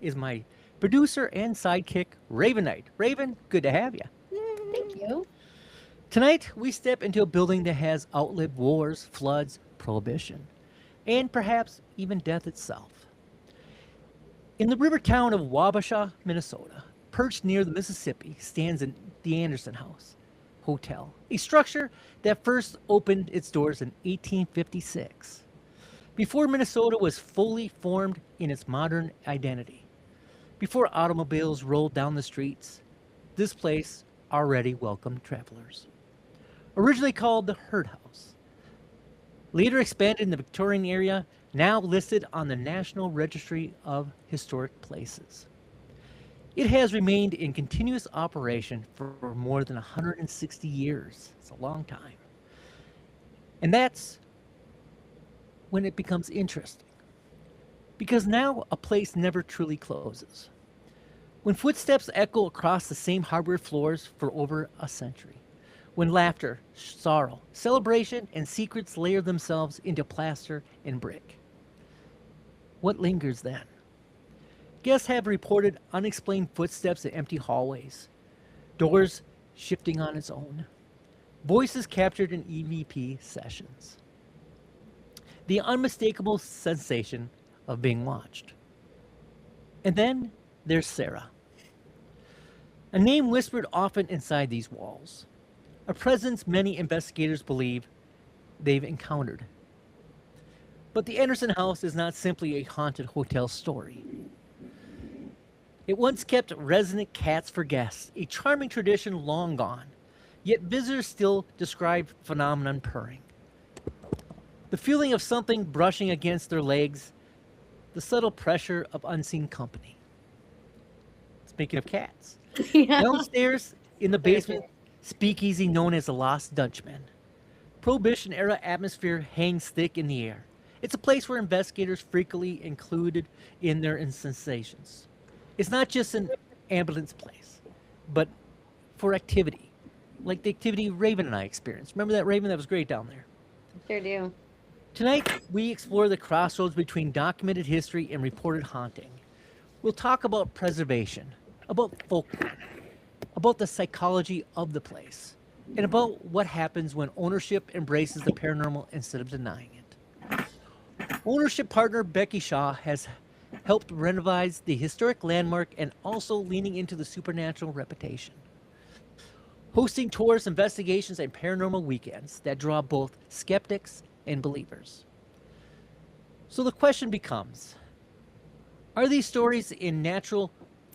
is my producer and sidekick, Raven Knight. Raven, good to have you. Thank you. Tonight, we step into a building that has outlived wars, floods, prohibition, and perhaps even death itself. In the river town of Wabasha, Minnesota, perched near the Mississippi, stands the Anderson House Hotel, a structure that first opened its doors in 1856, before Minnesota was fully formed in its modern identity. Before automobiles rolled down the streets, this place already welcomed travelers. Originally called the Herd House, later expanded in the Victorian area, now listed on the National Registry of Historic Places. It has remained in continuous operation for more than 160 years. It's a long time. And that's when it becomes interesting. Because now a place never truly closes. When footsteps echo across the same hardwood floors for over a century. When laughter, sorrow, celebration, and secrets layer themselves into plaster and brick. What lingers then? Guests have reported unexplained footsteps in empty hallways, doors shifting on its own, voices captured in EVP sessions. The unmistakable sensation of being watched. And then there's Sarah, a name whispered often inside these walls, a presence many investigators believe they've encountered. But the Anderson House is not simply a haunted hotel story. It once kept resident cats for guests, a charming tradition long gone. Yet visitors still describe phenomenon purring. The feeling of something brushing against their legs, the subtle pressure of unseen company. Speaking of cats, Yeah. downstairs in the basement speakeasy known as the Lost Dutchman. Prohibition era atmosphere hangs thick in the air. It's a place where investigators frequently included in their sensations. It's not just an ambulance place, but for activity, like the activity Raven and I experienced. Remember that, Raven? That was great down there. Sure do. Tonight, we explore the crossroads between documented history and reported haunting. We'll talk about preservation, about folklore, about the psychology of the place, and about what happens when ownership embraces the paranormal instead of denying it. Ownership partner Becky Shaw has helped renovate the historic landmark and also leaning into the supernatural reputation. Hosting tours, investigations, and paranormal weekends that draw both skeptics and believers. So the question becomes, are these stories a natural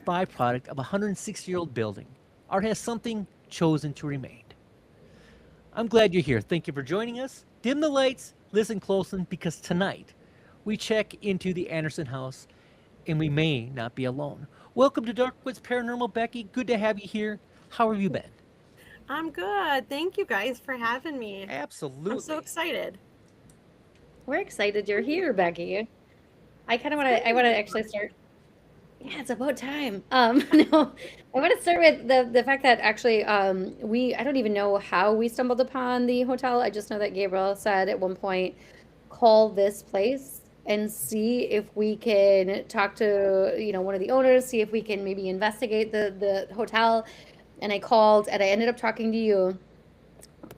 byproduct of a 160-year-old building, or has something chosen to remain? I'm glad you're here. Thank you for joining us. Dim the lights, listen closely, because tonight we check into the Anderson House and we may not be alone. Welcome to Darkwoods Paranormal, Becky. Good to have you here. How have you been? I'm good. Thank you guys for having me. I'm so Absolutely. excited. We're excited you're here, Becky. I kind of want to. I want to actually start. Yeah, it's about time. No, I want to start with the fact that actually, we I don't even know how we stumbled upon the hotel. I just know that Gabriel said at one point, call this place and see if we can talk to one of the owners, see if we can maybe investigate the hotel. And I called, and I ended up talking to you.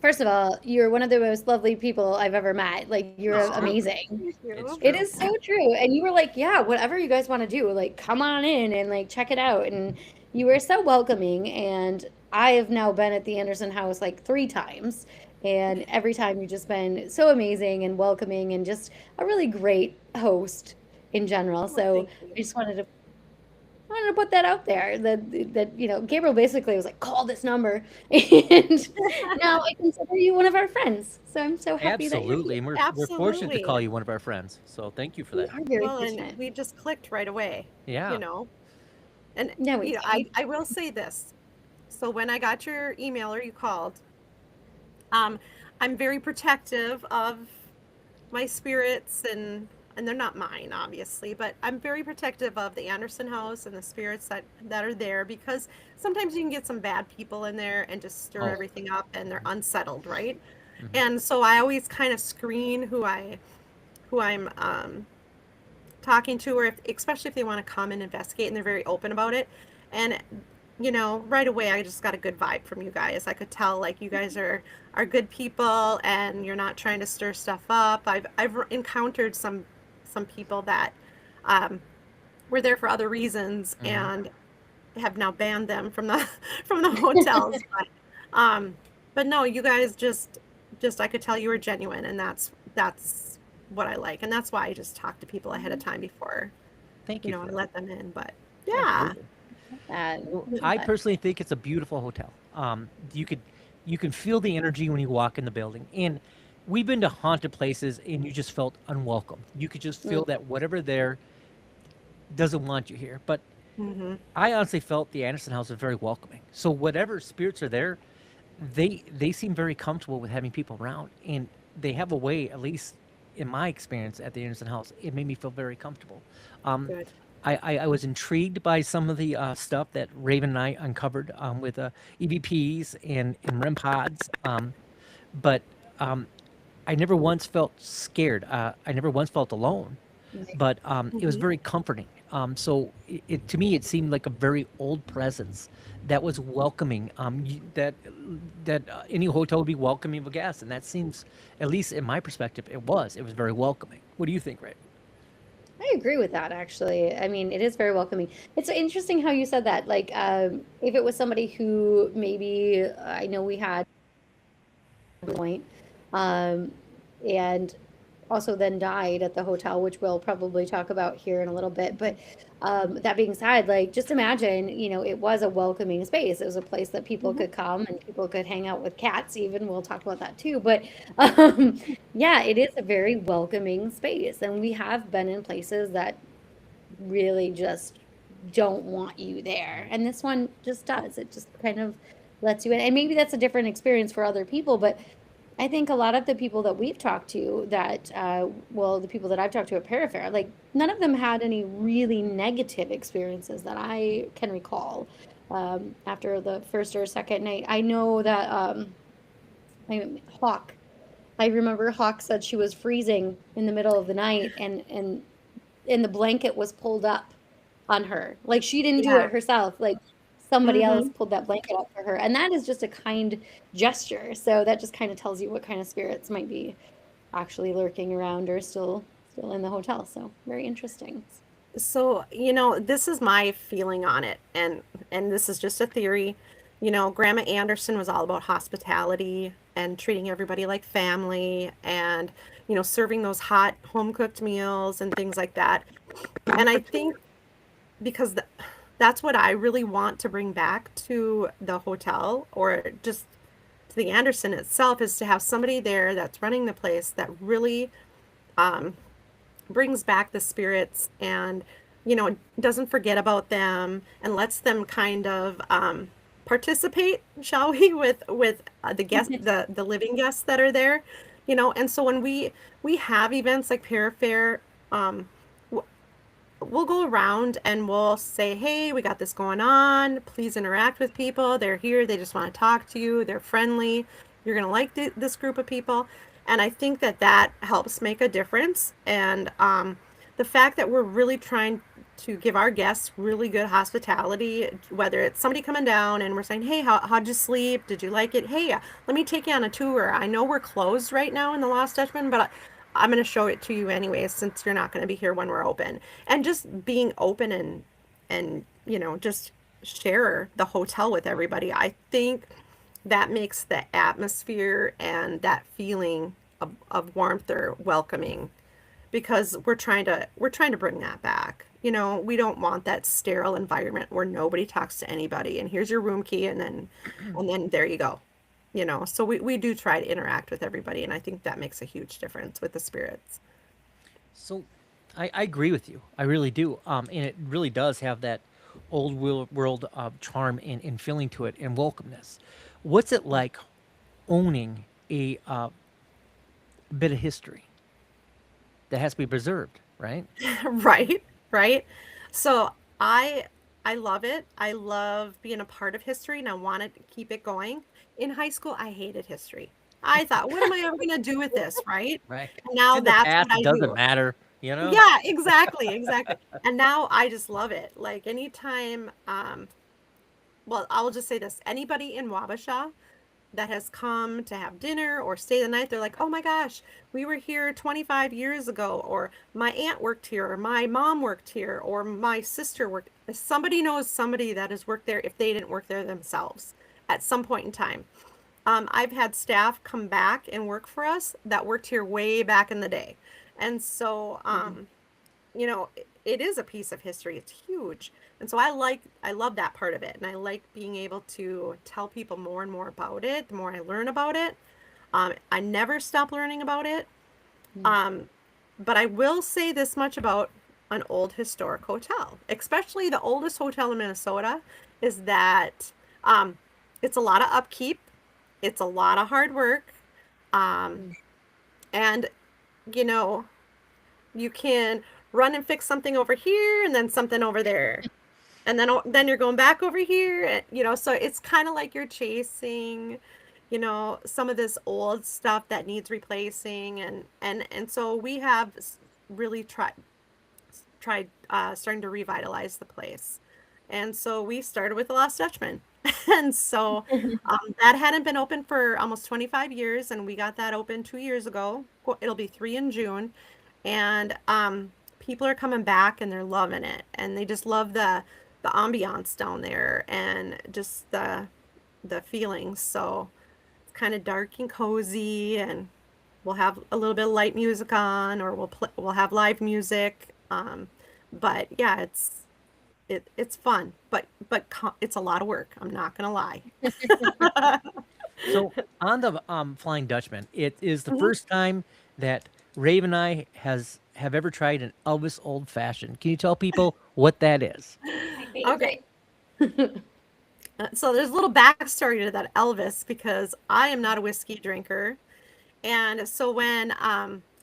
First of all, you're one of the most lovely people I've ever met. Like, you're It's true. amazing. Thank It's you. It true. is so true. And you were like, yeah, whatever you guys want to do, like, come on in and like check it out. And you were so welcoming. And I have now been at the Anderson house like 3 times. And every time you've just been so amazing and welcoming and just a really great host in general. Well, So thank you. I just wanted to put that out there that Gabriel basically was like, call this number, and now I consider you one of our friends. So I'm so happy that you're Absolutely. here. And we're fortunate to Absolutely. call you one of our friends. So thank you for We that. are very Well, and fortunate. we just clicked right away, you Yeah. know. And No, we did. I will say this. So when I got your email or you called, um, I'm very protective of my spirits and they're not mine obviously, but I'm very protective of the Anderson house and the spirits that are there because sometimes you can get some bad people in there and just stir Oh. everything up and they're unsettled, right? Mhm. And so I always kind of screen who I'm talking to, or if, especially if they want to come and investigate and they're very open about it. And right away I just got a good vibe from you guys. I could tell like you guys are good people and you're not trying to stir stuff up. I've encountered some people that were there for other reasons and have now banned them from the from the hotels. But no, you guys just I could tell you were genuine, and that's what I like, and that's why I just talk to people ahead of time before Thank you. I For let them in. But yeah, absolutely. Well, I personally think it's a beautiful hotel. You can feel the energy when you walk in the building, and we've been to haunted places, and you just felt unwelcome. You could just feel that whatever there doesn't want you here. But I honestly felt the Anderson house was very welcoming. So whatever spirits are there, they seem very comfortable with having people around, and they have a way, at least in my experience at the Anderson house, it made me feel very comfortable. good. I was intrigued by some of the stuff that Raven and I uncovered with EVPs and REM pods, but I never once felt scared. I never once felt alone, but it was very comforting. So to me, it seemed like a very old presence that was welcoming. That any hotel would be welcoming of a guest, and that seems, at least in my perspective, it was very welcoming. What do you think, Ray? I agree with that, actually. I mean, it is very welcoming. It's interesting how you said that. Like, if it was somebody who maybe, I know we had a point, and also then died at the hotel, which we'll probably talk about here in a little bit. But that being said, like, just imagine, it was a welcoming space. It was a place that people could come and people could hang out with cats even. We'll talk about that too. But yeah, it is a very welcoming space. And we have been in places that really just don't want you there. And this one just does. It just kind of lets you in. And maybe that's a different experience for other people, but I think a lot of the people that we've talked to that, the people that I've talked to at Parafair, like none of them had any really negative experiences that I can recall after the first or second night. I know that Hawk, I remember Hawk said she was freezing in the middle of the night and the blanket was pulled up on her. Like she didn't do it herself. Like somebody else pulled that blanket up for her. And that is just a kind gesture. So that just kind of tells you what kind of spirits might be actually lurking around or still in the hotel. So very interesting. So, this is my feeling on it, and this is just a theory. Grandma Anderson was all about hospitality and treating everybody like family and, serving those hot home-cooked meals and things like that. And I think because that's what I really want to bring back to the hotel, or just to the Anderson itself, is to have somebody there that's running the place that really brings back the spirits and, doesn't forget about them and lets them kind of participate, shall we, with the guests, the living guests that are there, And so when we have events like Parafair, we'll go around and we'll say, hey, we got this going on. Please interact with people. They're here. They just want to talk to you. They're friendly. You're going to like this group of people. And I think that helps make a difference. And the fact that we're really trying to give our guests really good hospitality, whether it's somebody coming down and we're saying, hey, how'd you sleep? Did you like it? Hey, let me take you on a tour. I know we're closed right now in the Lost Dutchman, but I'm going to show it to you anyways, since you're not going to be here when we're open. And just being open and just share the hotel with everybody. I think that makes the atmosphere and that feeling of warmth or welcoming, because we're trying to bring that back. We don't want that sterile environment where nobody talks to anybody and here's your room key and then there you go. So we do try to interact with everybody, and I think that makes a huge difference with the spirits. So I agree with you. I really do. And it really does have that old world charm and feeling to it and welcomeness. What's it like owning a bit of history that has to be preserved, right? Right. So I love it. I love being a part of history, and I want to keep it going. In high school, I hated history. I thought, what am I ever going to do with this, right? Right. Now It's in the that's past, what I it doesn't do. matter. you know? Yeah, exactly. And now I just love it. Like anytime, well, I'll just say this: anybody in Wabasha that has come to have dinner or stay the night, they're like, oh my gosh, we were here 25 years ago, or my aunt worked here, or my mom worked here, or my sister worked. Somebody knows somebody that has worked there if they didn't work there themselves at some point in time. I've had staff come back and work for us that worked here way back in the day. And so, you know, it is a piece of history. It's huge. And so I love that part of it. And I like being able to tell people more and more about it, the more I learn about it. I never stop learning about it. But I will say this much about an old historic hotel, especially the oldest hotel in Minnesota, is that it's a lot of upkeep. It's a lot of hard work. And, you know, you can run and fix something over here and then something over there. And then you're going back over here, you know, so it's kind of like you're chasing, you know, some of this old stuff that needs replacing. And so we have really tried starting to revitalize the place. And so we started with the Lost Dutchman. And so that hadn't been open for almost 25 years, and we got that open 2 years ago. It'll be 3 in June. And people are coming back and they're loving it. And they just love the ambiance down there and just the feelings. So it's kind of dark and cozy, and we'll have a little bit of light music on, or we'll have live music. But yeah, it's fun, but it's a lot of work. I'm not gonna lie. So on the Flying Dutchman, it is the Mhm. first time that Raven and I have ever tried an Elvis Old Fashioned. Can you tell people what that is? My Okay. favorite. So there's a little backstory to that Elvis, because I am not a whiskey drinker. And so when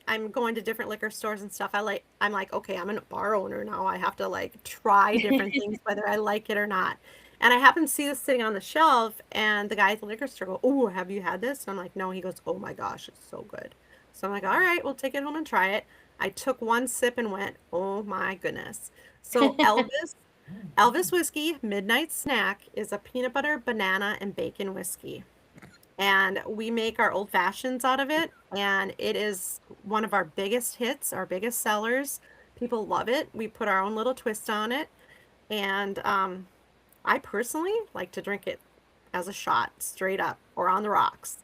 I'm going to different liquor stores and stuff, I'm like, okay, I'm a bar owner now. I have to like try different things, whether I like it or not. And I happen to see this sitting on the shelf, and the guy at the liquor store go, "Oh, have you had this?" And I'm like, "No." He goes, "Oh my gosh, it's so good." So I'm like, "All right, we'll take it home and try it." I took one sip and went, "Oh my goodness." So Elvis whiskey midnight snack is a peanut butter, banana, and bacon whiskey. And we make our old fashions out of it, and it is one of our biggest hits, our biggest sellers. People love it. We put our own little twist on it, and I personally like to drink it as a shot, straight up, or on the rocks.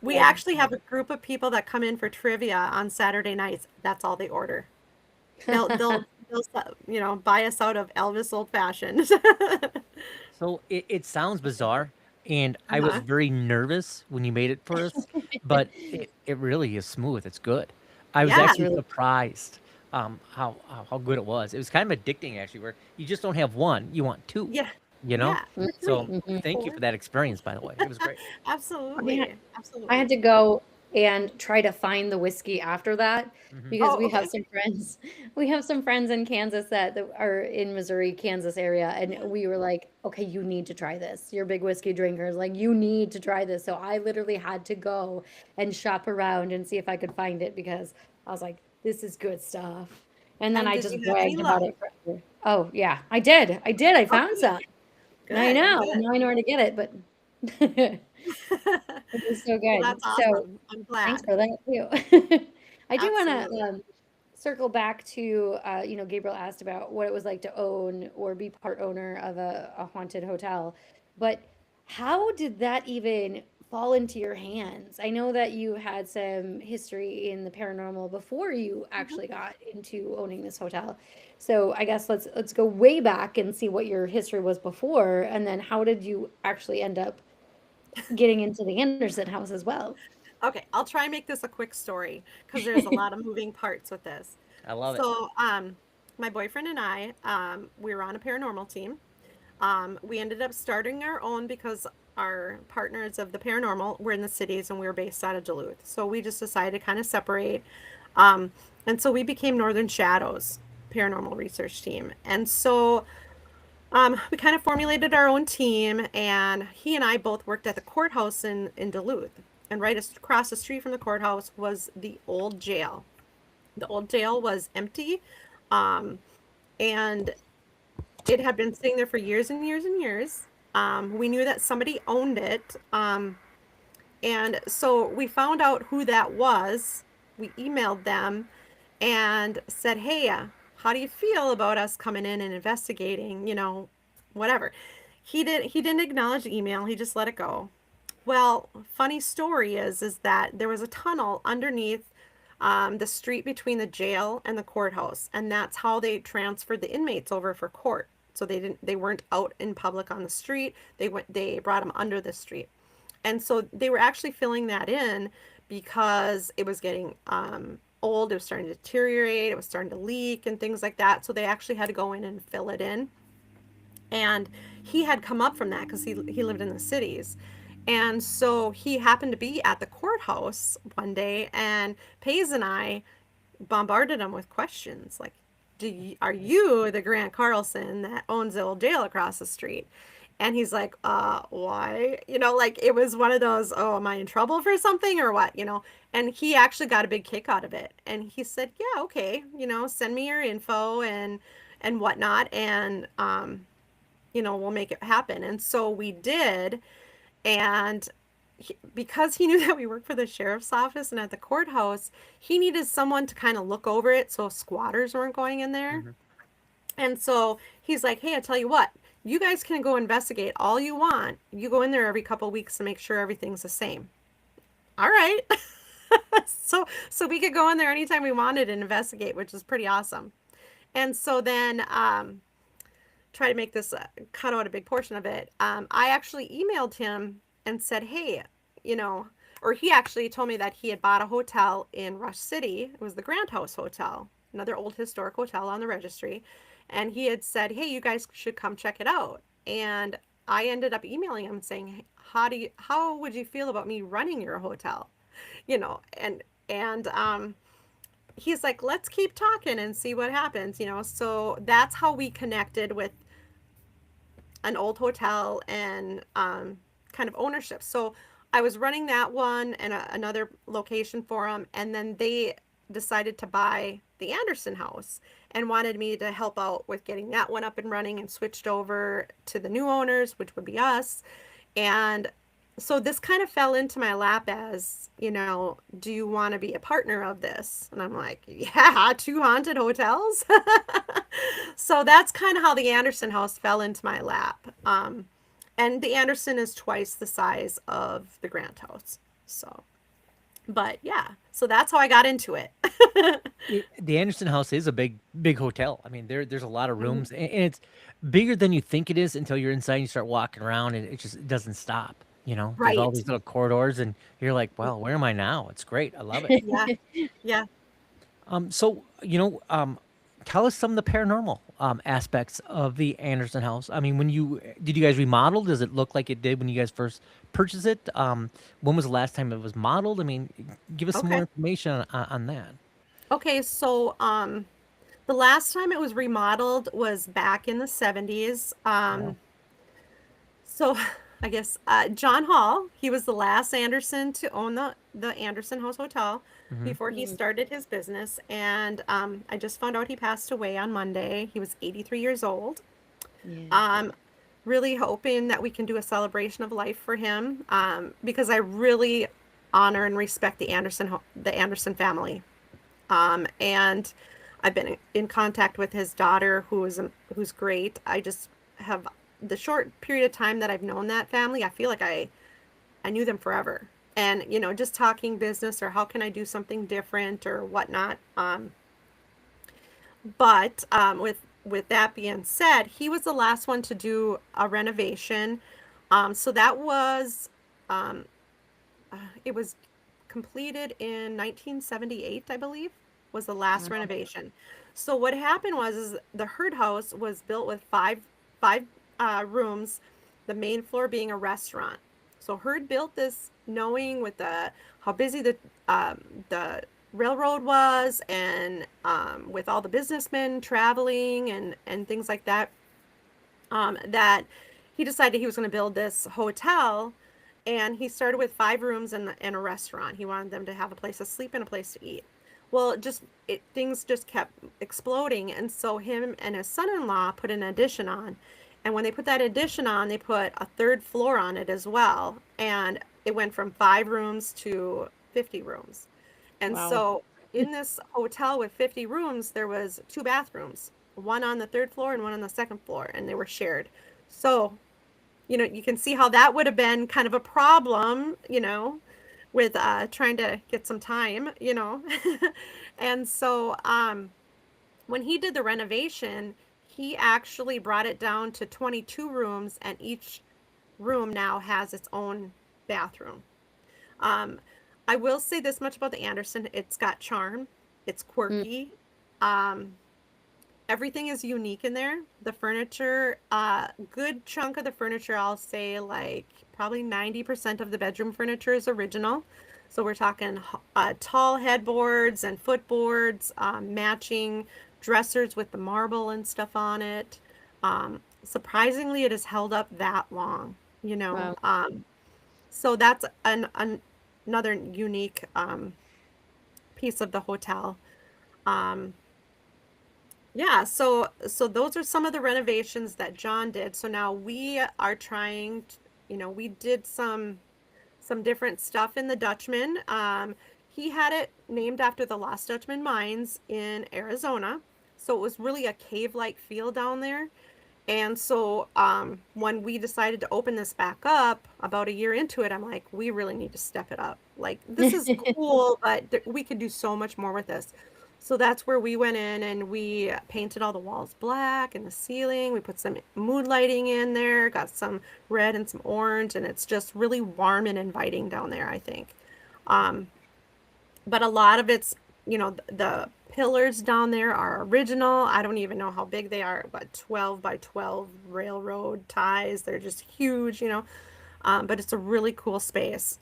We Yeah. actually have a group of people that come in for trivia on Saturday nights. That's all they order. They'll you know, buy us out of Elvis Old Fashioned. So it sounds bizarre, and I was Uh-huh. very nervous when you made it for us, but it really is smooth. It's good. I was Yeah. It's actually really surprised how good it was. It was kind of addicting actually, where you just don't have one, you want two, Yeah. you know? Yeah. So 3, thank you 4. for that experience, by the way. It was great. yeah. Absolutely. I had Absolutely. to go and try to find the whiskey after that Hmm. because Oh, we have okay. some friends. We have some friends in Kansas that are in Missouri, Kansas area, and we were like, "Okay, you need to try this. You're big whiskey drinkers. Like, you need to try this." So I literally had to go and shop around and see if I could find it because I was like, "This is good stuff." And then And I did just you have any bragged about luck? it forever. Oh, yeah, I did. I did. I Oh, found good. some. I Good. know. Good. Now I know where to get it, but it was so Well, good. that's So awesome. I'm thanks glad. for that too. I do want Absolutely. to circle back to, Gabriel asked about what it was like to own or be part owner of a haunted hotel. But how did that even fall into your hands? I know that you had some history in the paranormal before you Mhm. actually got into owning this hotel. So I guess let's go way back and see what your history was before, and then how did you actually end up getting into the Anderson house as well? Okay, I'll try and make this a quick story because there's a lot of moving parts with this. I love it. So, my boyfriend and I, we were on a paranormal team. We ended up starting our own because our partners of the paranormal were in the cities and we were based out of Duluth. So we just decided to kind of separate. Um, and so we became Northern Shadows Paranormal Research Team. And so we kind of formulated our own team, and he and I both worked at the courthouse in Duluth. And right across the street from the courthouse was the old jail. The old jail was empty, um, and it had been sitting there for years and years and years. We knew that somebody owned it, and so we found out who that was. We emailed them and said, "Hey, how do you feel about us coming in and investigating? Whatever." He didn't acknowledge the email. He just let it go. Well, funny story is that there was a tunnel underneath the street between the jail and the courthouse, and that's how they transferred the inmates over for court. So they weren't out in public on the street. They brought them under the street, and so they were actually filling that in because it was getting old. It was starting to deteriorate. It was starting to leak and things like that. So they actually had to go in and fill it in. And he had come up from that because he lived in the cities. And so he happened to be at the courthouse one day, and Paige and I bombarded him with questions like, are you the Grant Carlson that owns the old jail across the street? And he's like, why? Like it was one of those, oh, am I in trouble for something or what? And he actually got a big kick out of it. And he said, yeah, okay, send me your info and whatnot. And, we'll make it happen. And so we did. And because he knew that we worked for the sheriff's office and at the courthouse, he needed someone to kind of look over it so squatters weren't going in there. Mhm. And so he's like, hey, I tell you what, you guys can go investigate all you want. You go in there every couple of weeks to make sure everything's the same. All right. So we could go in there anytime we wanted and investigate, which is pretty awesome. And so then try to make this cut out a big portion of it. I actually emailed him and said, hey, or he actually told me that he had bought a hotel in Rush City. It was the Grant House Hotel, another old historic hotel on the registry. And he had said, hey, you guys should come check it out. And I ended up emailing him saying, how would you feel about me running your hotel? And he's like, let's keep talking and see what happens. So that's how we connected with an old hotel and kind of ownership. So I was running that one and another location for them, and then they decided to buy the Anderson house and wanted me to help out with getting that one up and running, and switched over to the new owners, which would be us. And so this kind of fell into my lap as, do you want to be a partner of this? And I'm like, yeah, 2 haunted hotels. So that's kind of how the Anderson house fell into my lap. And the Anderson is twice the size of the Grant house. So, but yeah, so that's how I got into it. The Anderson House is a big hotel. I mean, there's a lot of rooms, and it's bigger than you think it is until you're inside and you start walking around, and it doesn't stop. There's all Right. these little corridors, and you're like, well, where am I now? It's great. I love it. Yeah. Yeah. So tell us some of the paranormal aspects of the Anderson house. I mean, did you guys remodel? Does it look like it did when you guys first purchased it? When was the last time it was modeled? I mean, give us some more Okay. information on that. Okay. So, the last time it was remodeled was back in the 70s. Wow. So I guess John Hall, he was the last Anderson to own the Anderson House Hotel Hmm. before he started his business. And I just found out he passed away on Monday. He was 83 years old. Yeah. Really hoping that we can do a celebration of life for him, because I really honor and respect the Anderson family. And I've been in contact with his daughter, who's great. I just have the short period of time that I've known that family. I feel like I knew them forever, and just talking business or how can I do something different or whatnot. But with that being said, he was the last one to do a renovation. So that was um, it was completed in 1978, I believe, was the last Wow. renovation. So what happened is the Herd House was built with five rooms, the main floor being a restaurant. So Herd built this knowing with the how busy the railroad was, and with all the businessmen traveling and things like that, that he decided he was going to build this hotel. And he started with 5 rooms and a restaurant. He wanted them to have a place to sleep and a place to eat. Well, things just kept exploding, and so him and his son-in-law put an addition on. And when they put that addition on, they put a third floor on it as well, and it went from 5 rooms to 50 rooms. And Wow. so in this hotel with 50 rooms, there was 2 bathrooms, one on the third floor and one on the second floor, and they were shared. So, you can see how that would have been kind of a problem, with trying to get some time. And so when he did the renovation, he actually brought it down to 22 rooms, and each room now has its own bathroom. Um, I will say this much about the Anderson: it's got charm, it's Mm. quirky. Um, Everything is unique in there. The furniture, good chunk of the furniture, I'll say like probably 90% of the bedroom furniture is original. So we're talking tall headboards and footboards, matching dressers with the marble and stuff on it. Surprisingly, it has held up that long, you know. Wow. So that's another unique piece of the hotel. Um, Yeah, so those are some of the renovations that John did. So now we are trying to, we did some different stuff in the Dutchman. He had it named after the Lost Dutchman mines in Arizona. So it was really a cave-like feel down there. And so when we decided to open this back up about a year into it, I'm like, we really need to step it up. Like, this is cool, but we could do so much more with this. So that's where we went in and we painted all the walls black and the ceiling. We put some mood lighting in there, got some red and some orange, and it's just really warm and inviting down there, I think. Um, but a lot of it's, the pillars down there are original. I don't even know how big they are, but 12 by 12 railroad ties. They're just huge. But it's a really cool space.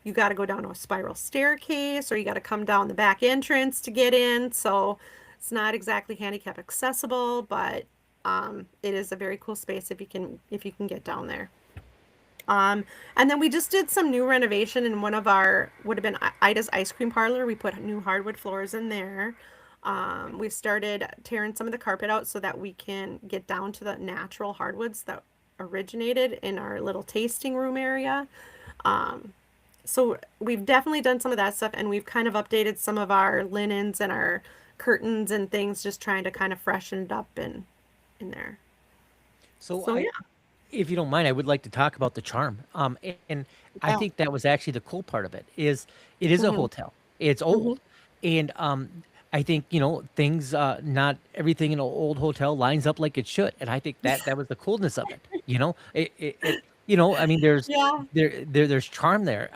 You got to go down a spiral staircase, or you got to come down the back entrance to get in. So it's not exactly handicap accessible, but it is a very cool space if you can get down there. Um, and then we just did some new renovation in one of our, would have been Ida's ice cream parlor. We put new hardwood floors in there. We started tearing some of the carpet out so that we can get down to the natural hardwoods that originated in our little tasting room area. Um, so we've definitely done some of that stuff, and we've kind of updated some of our linens and our curtains and things, just trying to kind of freshen it up in there. So So yeah. if you don't mind, I would like to talk about the charm. And I Yeah. think that was actually the cool part of it is it is a Hmm. hotel. It's Hmm. old, and I think things. Not everything in an old hotel lines up like it should, and I think that was the coolness of it. I mean, Yeah. there's charm there.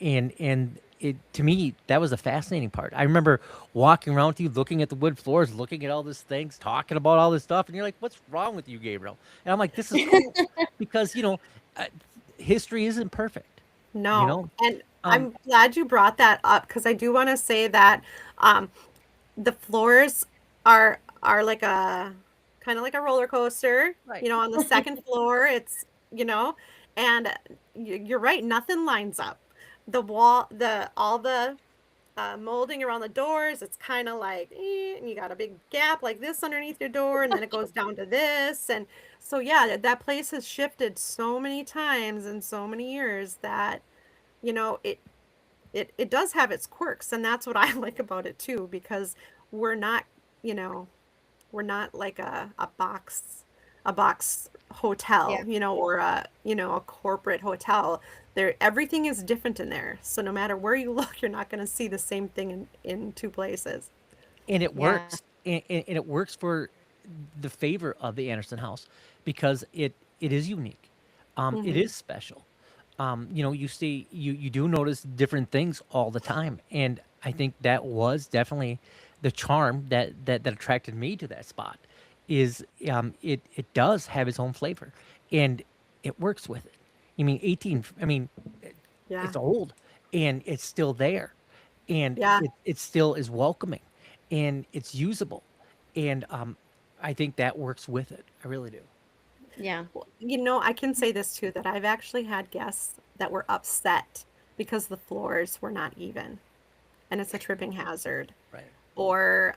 And it to me that was the fascinating part. I remember walking around with you, looking at the wood floors, looking at all these things, talking about all this stuff, and you're like, "What's wrong with you, Gabriel?" And I'm like, "This is cool," because uh, history isn't perfect. You No, know, and um, I'm glad you brought that up because I do want to say that um, the floors are like a kind of like a roller coaster. right. On the second floor, you know, and you're right, nothing lines up. The wall, the all the molding around the doors, it's kind of like, and you got a big gap like this underneath your door, and then it goes down to this, and so yeah, that place has shifted so many times in so many years that you know it it does have its quirks, and that's what I like about it too, because we're not, you know, we're not like a box Yeah. hotel, or a corporate hotel. There, everything is different in there. So no matter where you look, you're not going to see the same thing in two places. And it Yeah. works, and it works for the favor of the Anderson house because it is unique. It Hmm. is special. You do notice different things all the time, and I think that was definitely the charm that attracted me to that spot. Is it does have its own flavor, and it works with it. I mean, 18. I mean, Yeah. it's old, and it's still there, and Yeah. it still is welcoming, and it's usable, and I think that works with it. I really do. Yeah. Well, I can say this too, that I've actually had guests that were upset because the floors were not even, and it's a tripping hazard. or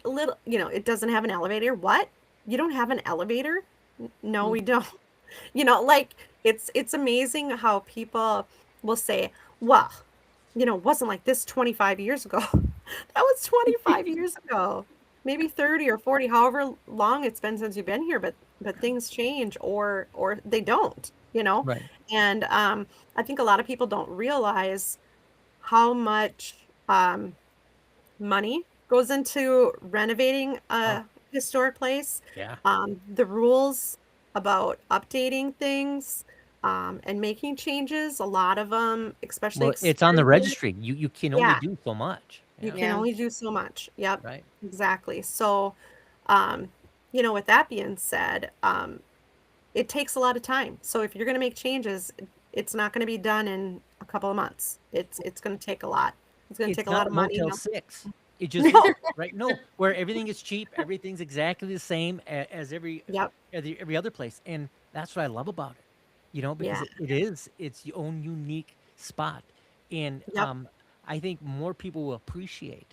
little, it doesn't have an elevator. What? You don't have an elevator? No, we don't. Like it's amazing how people will say, well, it wasn't like this 25 years ago. That was 25 years ago. Maybe 30 or 40, however long it's been since you've been here, but things change or they don't, Right. And I think a lot of people don't realize how much money goes into renovating Oh, a historic place. yeah. The rules about updating things and making changes, a lot of them, especially Well, it's on the exterior. registry. You can only Yeah, do so much. you Yeah. can Yeah. only do so much. Yep, Right. exactly. So, um, with that being said, it takes a lot of time. So if you're going to make changes, it's not going to be done in a couple of months. It's going to take a lot. It's going to It's take a lot not of money. Motel 6. It just No. isn't, right? No, where everything is cheap, everything's exactly the same as Yep. every other place, and that's what I love about it, because Yeah. it is its own unique spot, and Yep. I think more people will appreciate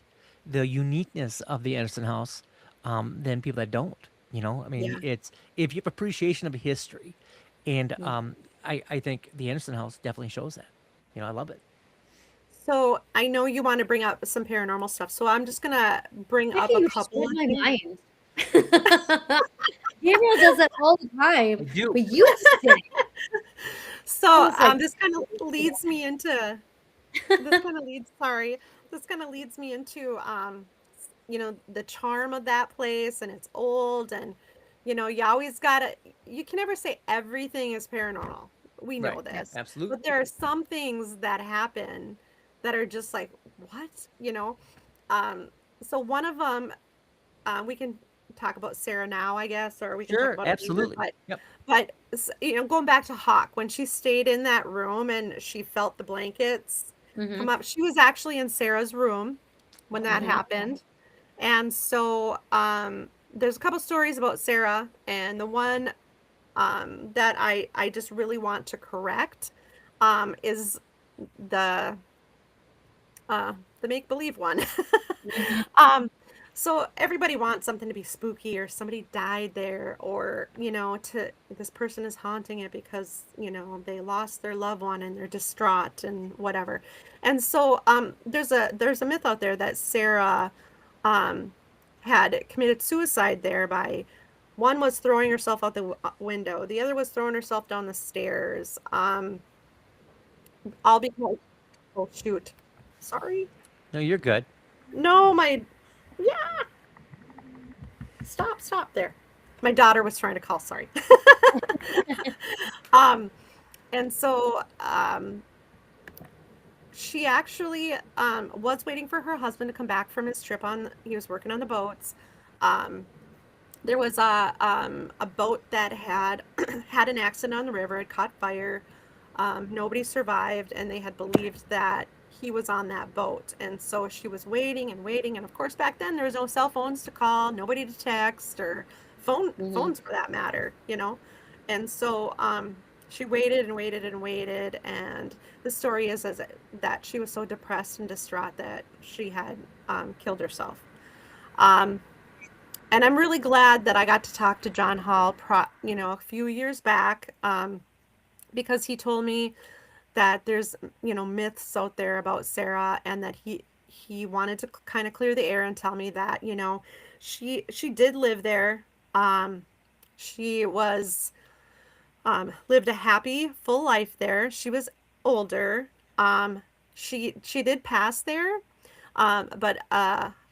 the uniqueness of the Anderson House than people that don't. I mean, Yeah. it's if you have appreciation of history, and Yeah. I think the Anderson House definitely shows that. I love it. So I know you want to bring up some paranormal stuff. So I'm just gonna bring Becky, up a you just couple read of my things. mind. Gabriel does that all the I time, do. but you did. I So was like, this kind of leads me into this kind of leads sorry this kind of leads me into the charm of that place, and it's old, and you always gotta you can never say everything is paranormal. We know Right. this, Absolutely. but there are some things that happen that are just like, what, um so one of them, we can talk about Sarah now, I guess, or we can talk Sure. about it later, Absolutely. but Yep. going back to Hawk, when she stayed in that room and she felt the blankets mm-hmm, come up, she was actually in Sarah's room when Oh, that mm-hmm. okay. happened. And so there's a couple stories about Sarah, and the one that I just really want to correct is the the make believe one. Mm-hmm. um, so everybody wants something to be spooky, or somebody died there, or to this person is haunting it because they lost their loved one and they're distraught and whatever. And so there's a myth out there that Sarah um, had committed suicide there by, one was throwing herself out the window, the other was throwing herself down the stairs. All because, oh shoot, sorry. No, you're good. No, yeah, stop there. My daughter was trying to call, sorry. um, and so she actually was waiting for her husband to come back from his trip he was working on the boats. Um, there was a boat that had had an accident on the river, it caught fire. Nobody survived, and they had believed that he was on that boat. And so she was waiting and waiting. And of course, back then there was no cell phones to call, nobody to text, or Mm-hmm. phones for that matter. And so she waited and waited and waited. And the story is that she was so depressed and distraught that she had killed herself. Um, and I'm really glad that I got to talk to John Hall, a few years back, because he told me that there's myths out there about Sarah, and that he wanted to kind of clear the air and tell me that she did live there. She was lived a happy, full life there. She was older. She did pass there, but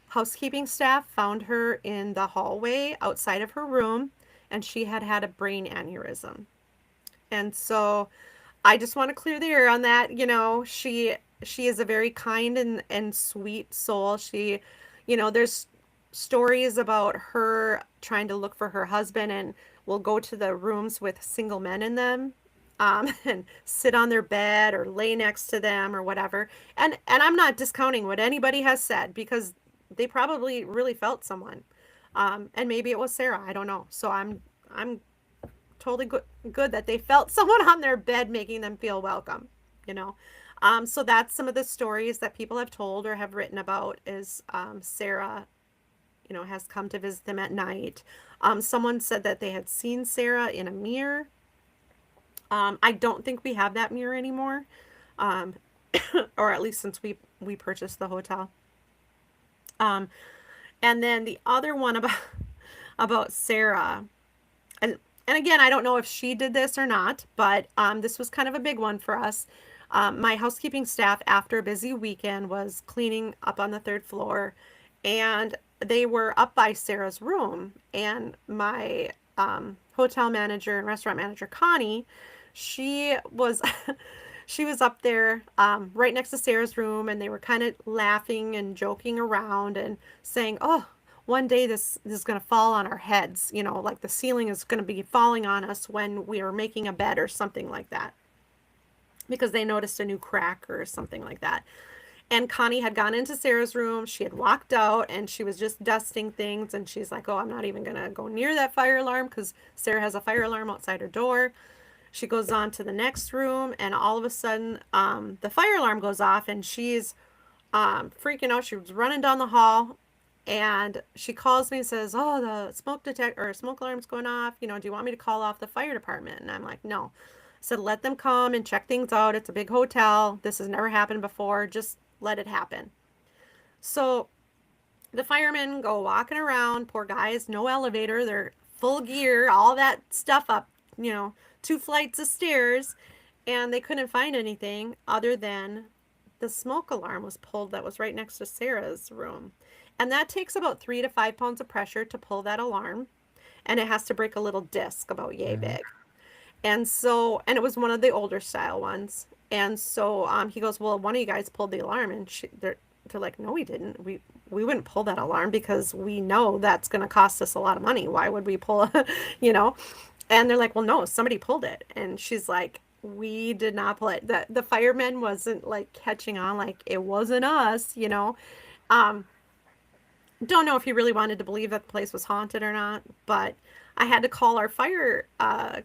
housekeeping staff found her in the hallway outside of her room, and she had had a brain aneurysm. And so I just want to clear the air on that. She is a very kind and sweet soul. There's stories about her trying to look for her husband, and will go to the rooms with single men in them, and sit on their bed or lay next to them or whatever. And I'm not discounting what anybody has said, because they probably really felt someone. And maybe it was Sarah. I don't know. So I'm totally good that they felt someone on their bed making them feel welcome, you know. So that's some of the stories that people have told or have written about is Sarah, has come to visit them at night. Someone said that they had seen Sarah in a mirror. I don't think we have that mirror anymore, um, or at least since we purchased the hotel. Um, and then the other one about Sarah, and again, I don't know if she did this or not, but this was kind of a big one for us. My housekeeping staff, after a busy weekend, was cleaning up on the third floor, and they were up by Sarah's room. And my hotel manager and restaurant manager, Connie, she was she was up there right next to Sarah's room, and they were kind of laughing and joking around and saying, "Oh, one day this is going to fall on our heads, like the ceiling is going to be falling on us when we are making a bed," or something like that, because they noticed a new crack or something like that. And Connie had gone into Sarah's room. She had walked out and she was just dusting things. And she's like, "Oh, I'm not even going to go near that fire alarm," because Sarah has a fire alarm outside her door. She goes on to the next room, and all of a sudden, the fire alarm goes off, and she's freaking out. She was running down the hall, and she calls me and says, "Oh, the smoke alarm's going off. Do you want me to call off the fire department?" And I'm like, "No." I said, "Let them come and check things out. It's a big hotel. This has never happened before. Just let it happen." So the firemen go walking around. Poor guys, no elevator. They're full gear, all that stuff up, 2 flights of stairs, and they couldn't find anything other than the smoke alarm was pulled that was right next to Sarah's room. And that takes about 3 to 5 pounds of pressure to pull that alarm. And it has to break a little disc about yay big. And it was one of the older style ones. And so he goes, "Well, one of you guys pulled the alarm." And they're like, "No, we didn't. We wouldn't pull that alarm because we know that's going to cost us a lot of money. Why would we pull, And they're like, "Well, no, somebody pulled it." And she's like, "We did not pull it." The fireman wasn't like catching on, like it wasn't us, Don't know if he really wanted to believe that the place was haunted or not, but I had to call our fire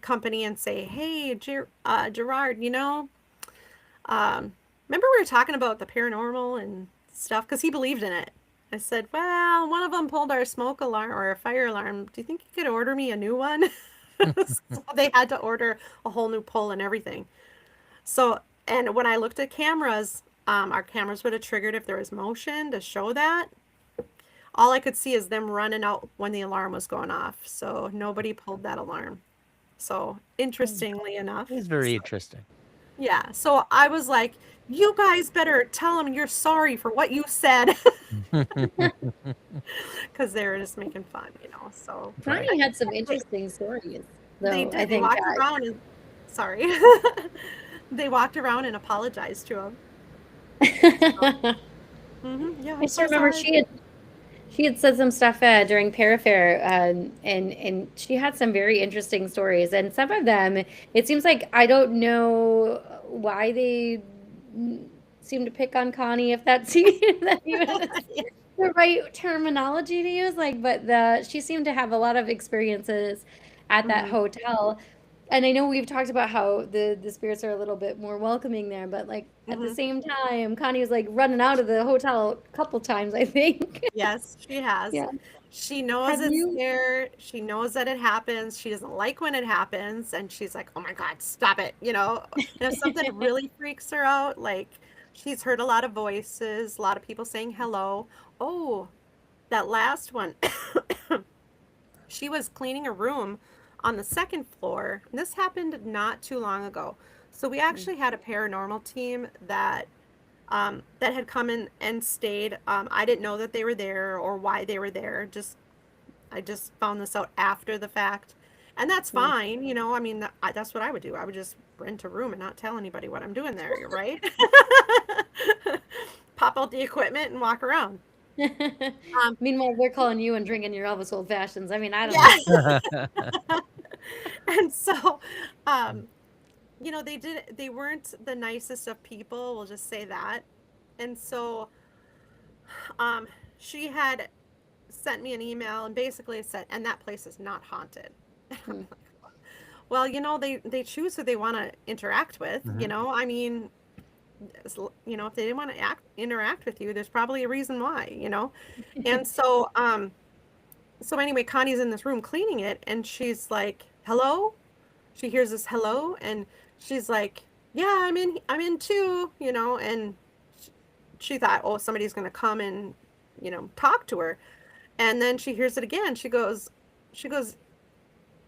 company and say, "Hey, Gerard, remember we were talking about the paranormal and stuff?" Because he believed in it. I said, "Well, one of them pulled our smoke alarm or our fire alarm. Do you think you could order me a new one?" So they had to order a whole new pole and everything. So, and when I looked at cameras, our cameras would have triggered if there was motion to show that. All I could see is them running out when the alarm was going off. So nobody pulled that alarm. So interestingly enough. It's very interesting. Yeah. So I was like, "You guys better tell them you're sorry for what you said." Because they were just making fun, So Connie had some interesting stories, though. they did. I They think walked around and sorry. They walked around and apologized to him. Yeah, I still remember she had said some stuff during Parafair, and she had some very interesting stories. And some of them, it seems like I don't know why they seem to pick on Connie, if that's even the right terminology to use. But she seemed to have a lot of experiences at that hotel. And I know we've talked about how the spirits are a little bit more welcoming there, but at the same time, Connie was running out of the hotel a couple times, I think. Yes, she has. Yeah. She knows it's there. She knows that it happens. She doesn't like when it happens, and she's like, "Oh my God, stop it!" And if something really freaks her out, like she's heard a lot of voices, a lot of people saying hello. Oh, that last one. She was cleaning a room on the second floor. And this happened not too long ago. So we actually had a paranormal team that had come in and stayed. I didn't know that they were there or why they were there. I just found this out after the fact. And that's fine, I mean, that's what I would do. I would just rent a room and not tell anybody what I'm doing there, right? Pop out the equipment and walk around. Meanwhile, they're calling you and drinking your Elvis Old Fashions. I mean, I don't know. And so, they weren't the nicest of people, we'll just say that. And so, she had sent me an email and basically said, "And that place is not haunted." Well, they choose who they want to interact with, I mean, if they didn't want to interact with you, there's probably a reason why. And so anyway, Connie's in this room cleaning it, and she's like, "Hello." She hears this hello, and she's like, "Yeah, I'm in too." And she thought, "Oh, somebody's gonna come and talk to her." And then she hears it again. She goes,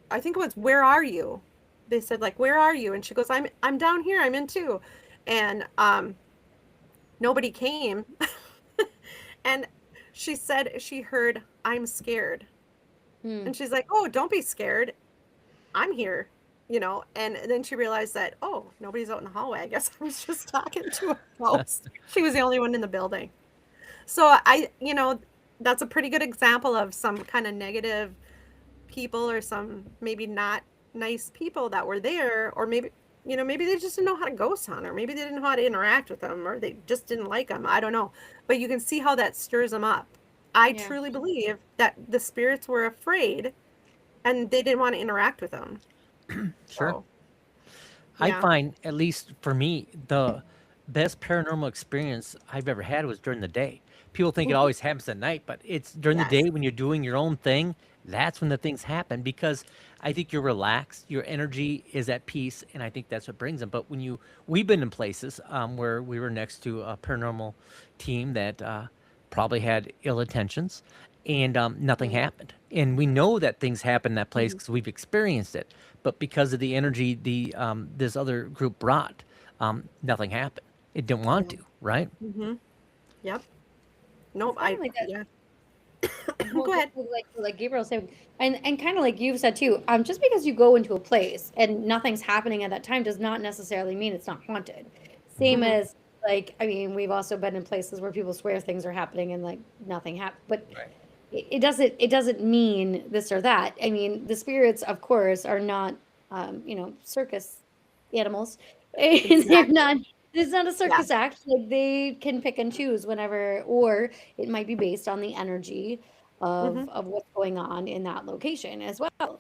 I think it was, "Where are you?" They said, like, "Where are you?" And she goes, I'm down here. I'm in too. And nobody came. And she said she heard, "I'm scared." Hmm. And she's like, "Oh, don't be scared. I'm here." And then she realized that, oh, nobody's out in the hallway. I guess I was just talking to a ghost. She was the only one in the building. So that's a pretty good example of some kind of negative people, or some maybe not nice people that were there, or maybe they just didn't know how to ghost hunt, or maybe they didn't know how to interact with them, or they just didn't like them. I don't know. But you can see how that stirs them up. I Yeah. truly believe that the spirits were afraid and they didn't want to interact with them. Sure. So, I yeah. find, at least for me, the best paranormal experience I've ever had was during the day. People think it always happens at night, but it's during the Yes. day when you're doing your own thing. That's when the things happen, because I think you're relaxed, your energy is at peace, and I think that's what brings them. But we've been in places where we were next to a paranormal team that probably had ill intentions, and nothing happened. And we know that things happen in that place because we've experienced it. But because of the energy this other group brought, nothing happened. It didn't want to, right? Mm-hmm. Yep. It's Nope. kind of like that. Yeah. Well, Go just ahead. like Gabriel said, and kind of like you've said too. Just because you go into a place and nothing's happening at that time does not necessarily mean it's not haunted. Same Mm-hmm. as, like, I mean, we've also been in places where people swear things are happening and like nothing happened, but Right. it doesn't mean this or that. I mean, the spirits, of course, are not circus animals. And they're Exactly. not. It's not a Yeah. circus act. Like, they can pick and choose whenever, or it might be based on the energy Mm-hmm. of what's going on in that location as well.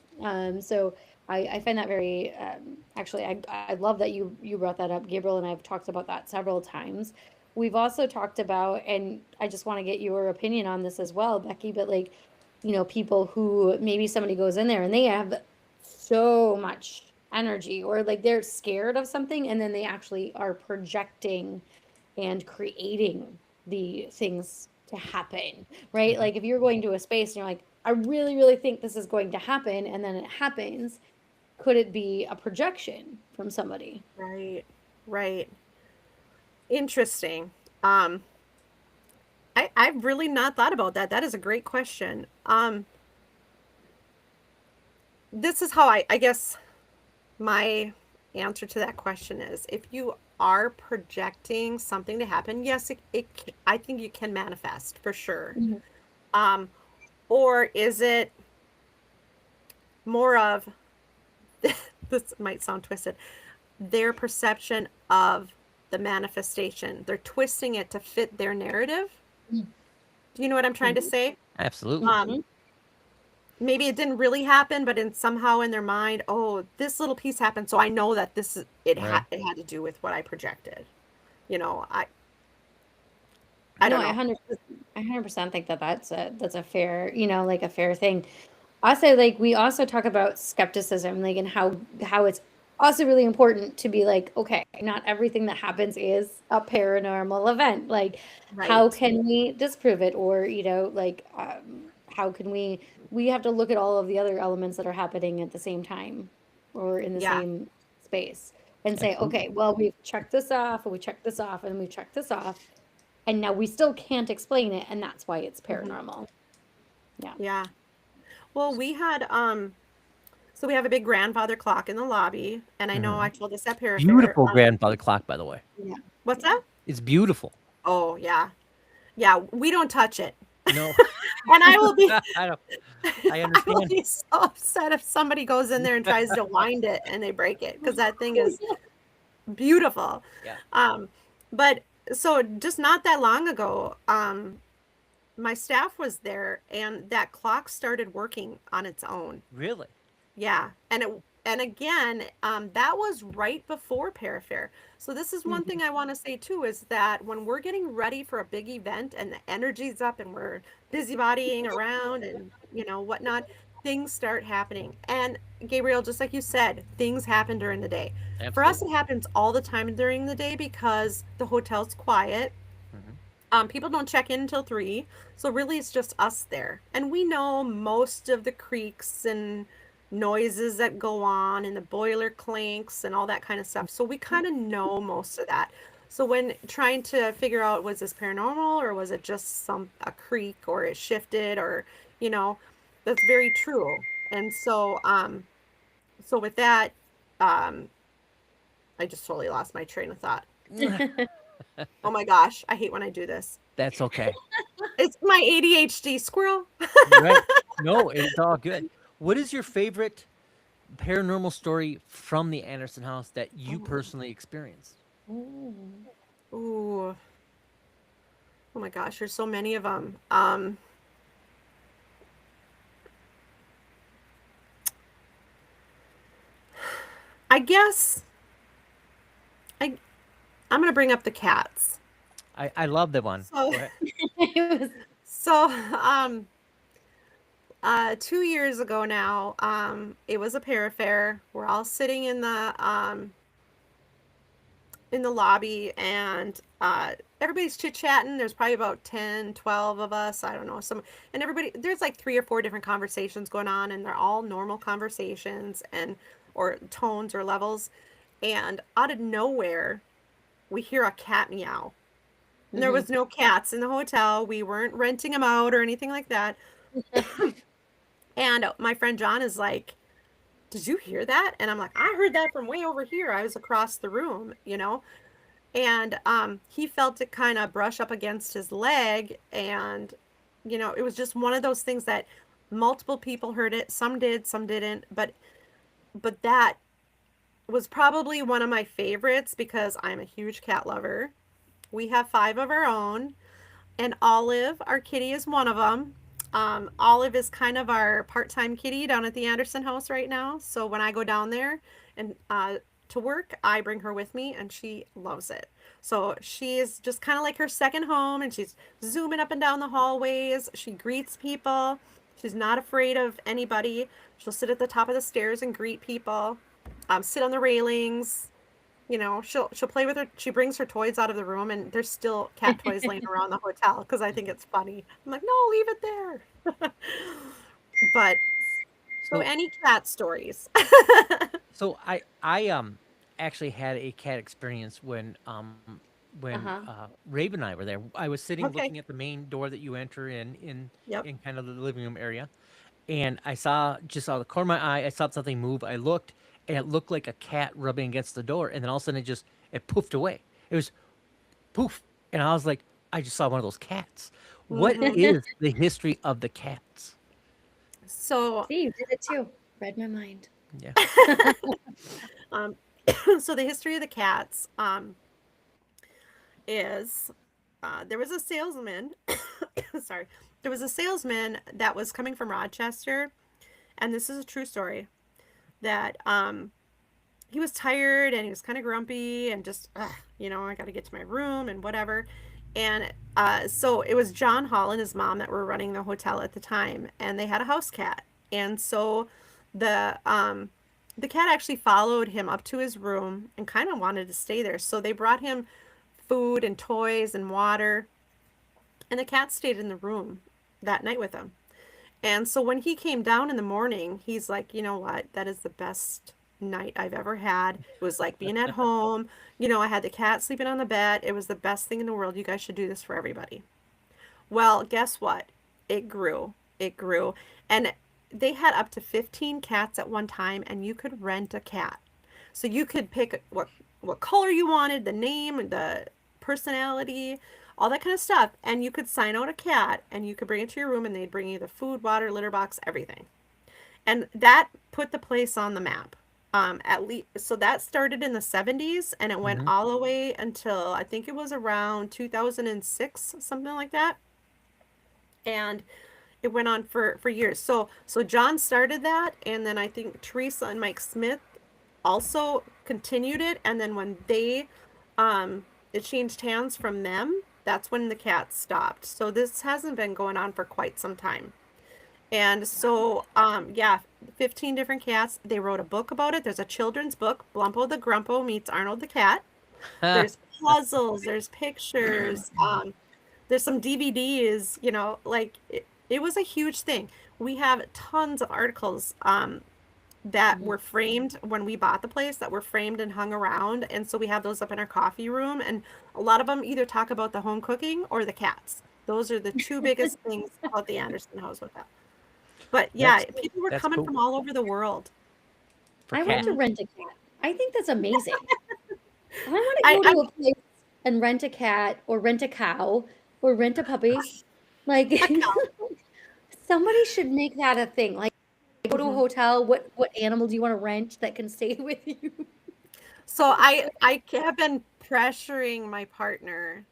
So I find that very, actually, I love that you brought that up. Gabriel and I have talked about that several times. We've also talked about, and I just want to get your opinion on this as well, Becky, but like, people who maybe somebody goes in there and they have so much energy, or like they're scared of something, and then they actually are projecting and creating the things to happen, right? Like, if you're going to a space and you're like, I really, really think this is going to happen, and then it happens, could it be a projection from somebody? Right. Right. Interesting. Um, I've really not thought about that. That is a great question. This is how I guess my answer to that question is, if you are projecting something to happen, yes, I think you can manifest for sure. Mhm. Um, or is it more of, this might sound twisted, their perception of the manifestation? They're twisting it to fit their narrative. Do you know what I'm trying to Mhm. say? Absolutely. Um, maybe it didn't really happen, but somehow in their mind, oh, this little piece happened, so I know that Right. it had to do with what I projected. You know, I No, don't I know. 100% think that that's a fair, like a fair thing. Also, like, we also talk about skepticism, like, and how it's also really important to be like, okay, not everything that happens is a paranormal event. Like, how Right. can we disprove it, or like, how can we have to look at all of the other elements that are happening at the same time, or in the Yeah. same space, and say, Absolutely. okay, well, we've checked this off, and we checked this off, and we checked this off, and now we still can't explain it, and that's why it's Hmm. paranormal. Yeah. Yeah. Well, so we have a big grandfather clock in the lobby, and I know I Mhm. told this at Parafair. Beautiful grandfather clock, by the way. Yeah. What's that? It's beautiful. Oh, yeah. Yeah, we don't touch it. No, And I will be I don't. I I will understand. be so upset if somebody goes in there and tries to wind it and they break it, because that thing is beautiful. Yeah. Um, but so just not that long ago, my staff was there and that clock started working on its own. Really. Yeah, and And again, that was right before Parafair. So this is one Mhm. thing I want to say too, is that when we're getting ready for a big event and the energy's up and we're busybodying around and whatnot, things start happening. And Gabriel, just like you said, things happen during the day. For us, it Absolutely. happens all the time during the day because the hotel's quiet. Hmm. People don't check in until 3, so really it's just us there. And we know most of the creaks and noises that go on and the boiler clanks and all that kind of stuff. So we kind of know most of that. So when trying to figure out, was this paranormal or was it just a creak or it shifted, or you know, that's very true. And so with that, um I just totally lost my train of thought. Oh my gosh, I hate when I do this. That's okay. It's my ADHD squirrel. Right. No, it's all good. What is your favorite paranormal story from the Anderson house that you Oh, personally experienced? Ooh. ooh. Oh my gosh, there's so many of them. I guess I I'm gonna bring up the cats. I love the one. So Go ahead. It was so 2 years ago now, it was a parafair. We're all sitting in the lobby, and everybody's chit-chatting. There's probably about 10, 12 of us, I don't know, some, and everybody, there's like 3 or 4 different conversations going on, and they're all normal conversations and or tones or levels. And out of nowhere, we hear a cat meow. And there Mhm. was no cats in the hotel. We weren't renting them out or anything like that. And my friend John is like, did you hear that? And I'm like, I heard that from way over here. I was across the room. And he felt it kind of brush up against his leg. And it was just one of those things that multiple people heard it. Some did, some didn't. But that was probably one of my favorites because I'm a huge cat lover. We have 5 of our own, and Olive, our kitty, is one of them. Olive is kind of our part-time kitty down at the Anderson house right now. So when I go down there and to work, I bring her with me, and she loves it. So she is just kind of like her second home, and she's zooming up and down the hallways. She greets people. She's not afraid of anybody. She'll sit at the top of the stairs and greet people. Sit on the railings. She'll play with her. She brings her toys out of the room, and there's still cat toys laying around the hotel because I think it's funny. I'm like, no, leave it there. But so So any cat stories? so I actually had a cat experience when Uh-huh. Raven and I were there. I was sitting Okay. looking at the main door that you enter in Yep. in kind of the living room area, and I saw just out of the corner of my eye, I saw something move. I looked, and it looked like a cat rubbing against the door, and then all of a sudden it poofed away. It was poof, and I was like, I just saw one of those cats. What Hmm. is the history of the cats? So, See, you did it too. Read my mind. Yeah. um, so the history of the cats is there was a salesman. Sorry, there was a salesman that was coming from Rochester, and this is a true story. That he was tired and he was kind of grumpy and just, I got to get to my room and whatever. And so it was John Hall and his mom that were running the hotel at the time, and they had a house cat. And so the um, the cat actually followed him up to his room and kind of wanted to stay there. So they brought him food and toys and water, and the cat stayed in the room that night with him. And so when he came down in the morning, he's like, you know what? That is the best night I've ever had. It was like being at home. I had the cat sleeping on the bed. It was the best thing in the world. You guys should do this for everybody. Well, guess what? It grew. It grew. And they had up to 15 cats at one time, and you could rent a cat. So you could pick what color you wanted, the name, the personality, all that kind of stuff, and you could sign out a cat, and you could bring it to your room, and they'd bring you the food, water, litter box, everything. And that put the place on the map. At least so that started in the 70s, and it went Hmm. all the way until I think it was around 2006, something like that. And it went on for years. So John started that, and then I think Teresa and Mike Smith also continued it, and then when they it changed hands from them, that's when the cats stopped. So this hasn't been going on for quite some time. And so yeah, 15 different cats. They wrote a book about it. There's a children's book, Blumpo the Grumpo meets Arnold the Cat. There's puzzles, there's pictures, there's some DVDs, like it was a huge thing. We have tons of articles that were framed when we bought the place, that were framed and hung around. And so we have those up in our coffee room. And a lot of them either talk about the home cooking or the cats. Those are the two biggest things about the Anderson house with that. But yeah, people were coming from all over the world. I want to rent a cat. I think that's amazing. I want to go to a place and rent a cat or rent a cow or rent a puppy. Like somebody should make that a thing. Like go to a hotel, what animal do you want to rent that can stay with you? So I have been pressuring my partner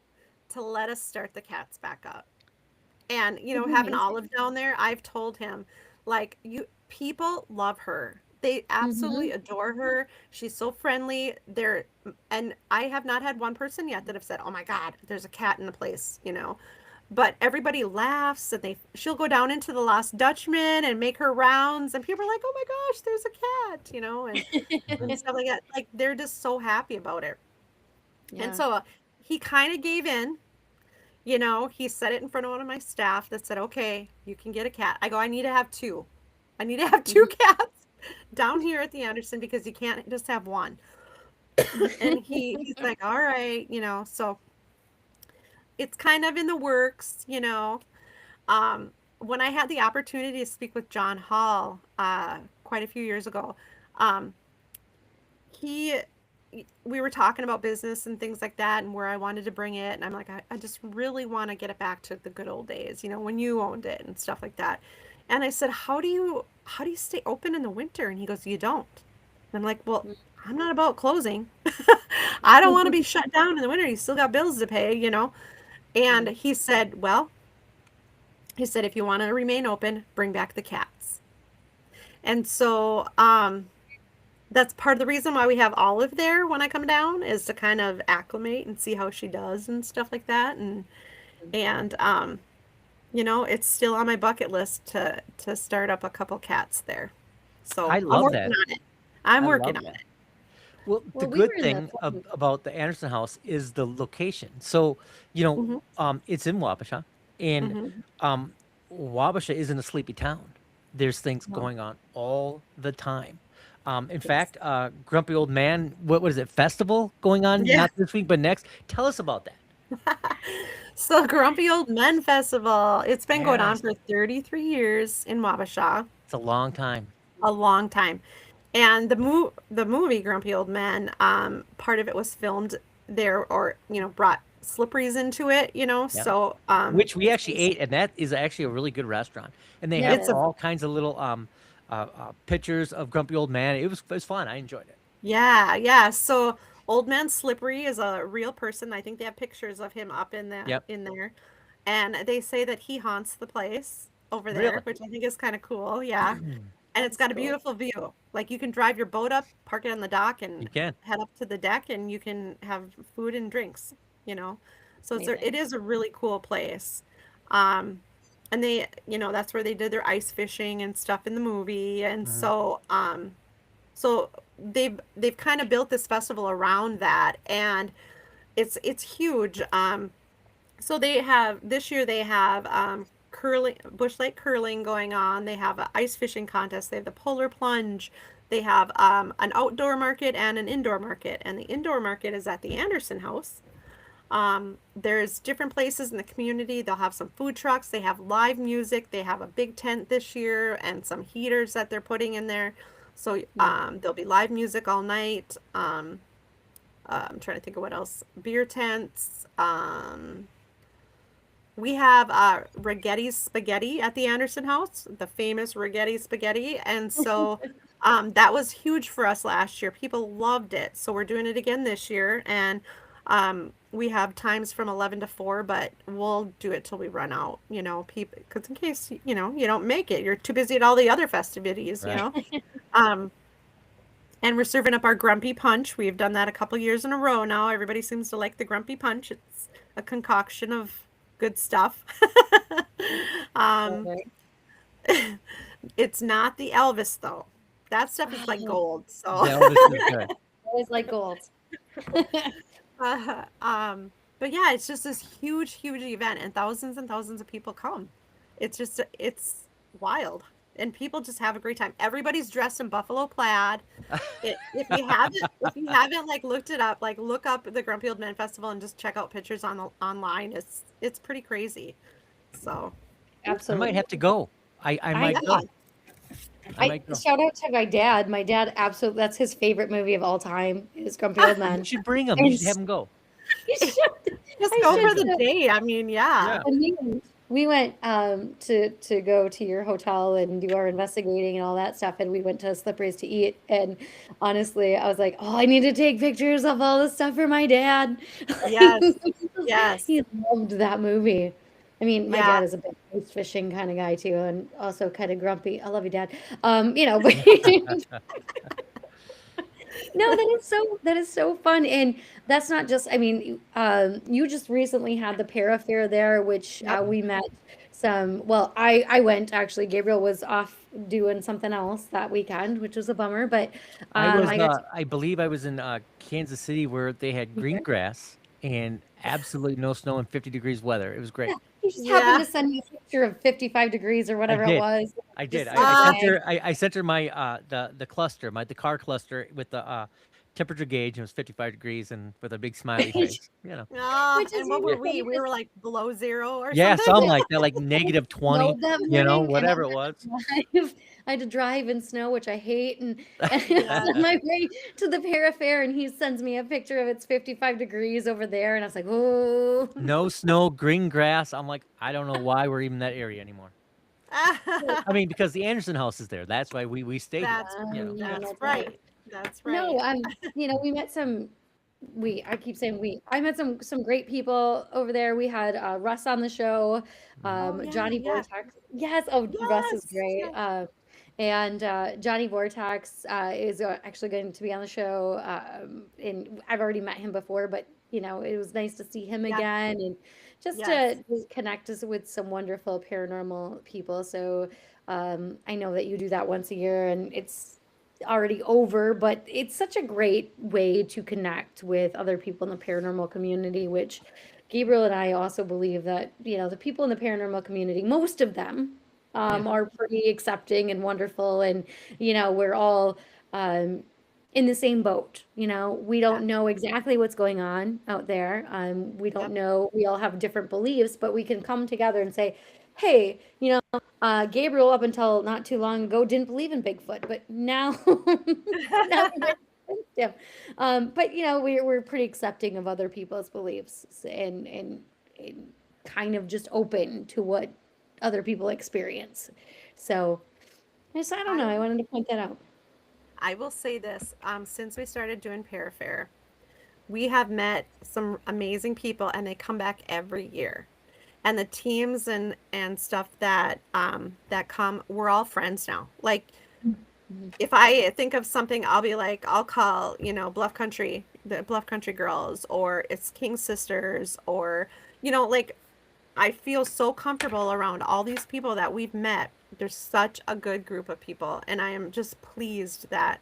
to let us start the cats back up. And having Olive down there, I've told him, like, people love her. They absolutely adore her. She's so friendly. And I have not had one person yet that have said, "Oh my God, there's a cat in the place," But everybody laughs, and she'll go down into the Lost Dutchman and make her rounds, and people are like, "Oh my gosh, there's a cat," and stuff like that. Like, they're just so happy about it. Yeah. And so he kind of gave in. He said it in front of one of my staff that said, "Okay, you can get a cat." I go, "I need to have two. I need to have two cats down here at the Anderson because you can't just have one." And he's like, "All right," so it's kind of in the works, When I had the opportunity to speak with John Hall quite a few years ago, we were talking about business and things like that and where I wanted to bring it. And I'm like, I just really want to get it back to the good old days, when you owned it and stuff like that. And I said, how do you stay open in the winter? And he goes, "You don't." And I'm like, "Well, I'm not about closing. I don't want to be shut down in the winter. You still got bills to pay, And he said, if you want to remain open, bring back the cats. And so that's part of the reason why we have Olive there when I come down, is to kind of acclimate and see how she does and stuff like that. And it's still on my bucket list to start up a couple cats there. So I love I'm working that. on it. I'm working on it. Well, the good thing about the Anderson house is the location. So, it's in Wabasha, and Wabasha isn't a sleepy town. There's things going on all the time. In fact, Grumpy Old Man, what is it, festival going on? Yeah. Not this week, but next. Tell us about that. So Grumpy Old Men Festival, it's been going on for 33 years in Wabasha. It's a long time. A long time. And the movie Grumpy Old Men, part of it was filmed there, or brought Slippery's into it, so which we actually ate, and that is actually a really good restaurant. And they have all kinds of little pictures of Grumpy Old Man. It was fun. I enjoyed it. Yeah. So Old Man Slippery is a real person. I think they have pictures of him up in there. And they say that he haunts the place over there, which I think is kind of cool. Yeah. And it's got a beautiful view. Like, you can drive your boat up, park it on the dock, and head up to the deck, and you can have food and drinks, So it is a really cool place. And they, that's where they did their ice fishing and stuff in the movie. And so they've kind of built this festival around that, and it's huge. So this year they have curling, bush light curling going on. They have an ice fishing contest. They have the polar plunge. They have an outdoor market and an indoor market. And the indoor market is at the Anderson house. There's different places in the community. They'll have some food trucks. They have live music. They have a big tent this year and some heaters that they're putting in there. So there'll be live music all night. I'm trying to think of what else. Beer tents. We have Righetti's Spaghetti at the Anderson house, the famous Righetti Spaghetti. And so that was huge for us last year. People loved it. So we're doing it again this year. And we have times from 11 to 4, but we'll do it till we run out, people, because in case, you don't make it, you're too busy at all the other festivities, Right. Um, and we're serving up our grumpy punch. We've done that a couple years in a row now. Everybody seems to like the grumpy punch. It's a concoction of good stuff. um, Okay. it's not the Elvis though. That stuff is like gold. So Elvis is good. Always like gold. Uh, um, but yeah, it's just this huge, huge event, and thousands of people come. It's wild, and people just have a great time. Everybody's dressed in buffalo plaid. If you haven't like looked it up, like look up the Grumpy Old Men Festival and just check out pictures online. It's pretty crazy. So I Absolutely. might have to go. I might go. I might go. Shout out to my dad. My dad absolutely, that's his favorite movie of all time is Grumpy Old Men. You should bring him. You should have him go. You should. just I go for should the do- day. I mean, yeah. We went to go to your hotel and do our investigating and all that stuff, and we went to Slippery's to eat. And honestly, I was like, oh, I need to take pictures of all the stuff for my dad. Yes. Yes. He loved that movie. I mean, my Yeah. dad is a big ice fishing kind of guy too, and also kind of grumpy. I love you, Dad. But no, that is so fun, and that's not just. I mean, you just recently had the para fair there, which Yep. we met some. Well, I went actually. Gabriel was off doing something else that weekend, which was a bummer. But I got I believe I was in Kansas City where they had green Okay. grass and absolutely no snow and 50 degrees weather. It was great. you just Yeah. happened to send me a picture of 55 degrees or whatever it did. was. I did. Just I so sent her. I sent her my the cluster, the car cluster with the temperature gauge. It was 55 degrees and with a big smiley face. Which is And what were we? really We were like below zero or Yeah, something. something like that, like negative 20. snowed that morning, and Whatever it was. I had to drive in snow, which I hate, and I was on my way to the para fair, and he sends me a picture of it's 55 degrees over there, and I was like, oh. No snow, green grass. I'm like, I don't know why we're even in that area anymore. I mean, because the Anderson house is there. That's why we stayed here. That's Yeah, that's right. That's right. No, we met some. I keep saying we. I met some great people over there. We had Russ on the show, Oh, yeah, Johnny yeah. Vortex. Yes, oh, Russ is Yes, great. yes. And Johnny Vortex is actually going to be on the show. And I've already met him before, but it was nice to see him Yeah. again and just Yes. to just connect us with some wonderful paranormal people. So I know that you do that once a year, and it's already over, but it's such a great way to connect with other people in the paranormal community, which Gabriel and I also believe that, the people in the paranormal community, most of them are pretty accepting and wonderful. And, we're all in the same boat. We don't know exactly what's going on out there. We don't Yep. know. We all have different beliefs, but we can come together and say, hey, Gabriel up until not too long ago didn't believe in Bigfoot, but now, now we're against him. But we're pretty accepting of other people's beliefs and kind of just open to what other people experience. So I don't know. I wanted to point that out. I will say this, since we started doing Parafair, we have met some amazing people, and they come back every year. And the teams and stuff that come, we're all friends now. Like, if I think of something, I'll be like, I'll call, Bluff Country, the Bluff Country girls, or it's King Sisters, or, like, I feel so comfortable around all these people that we've met. There's such a good group of people, and I am just pleased that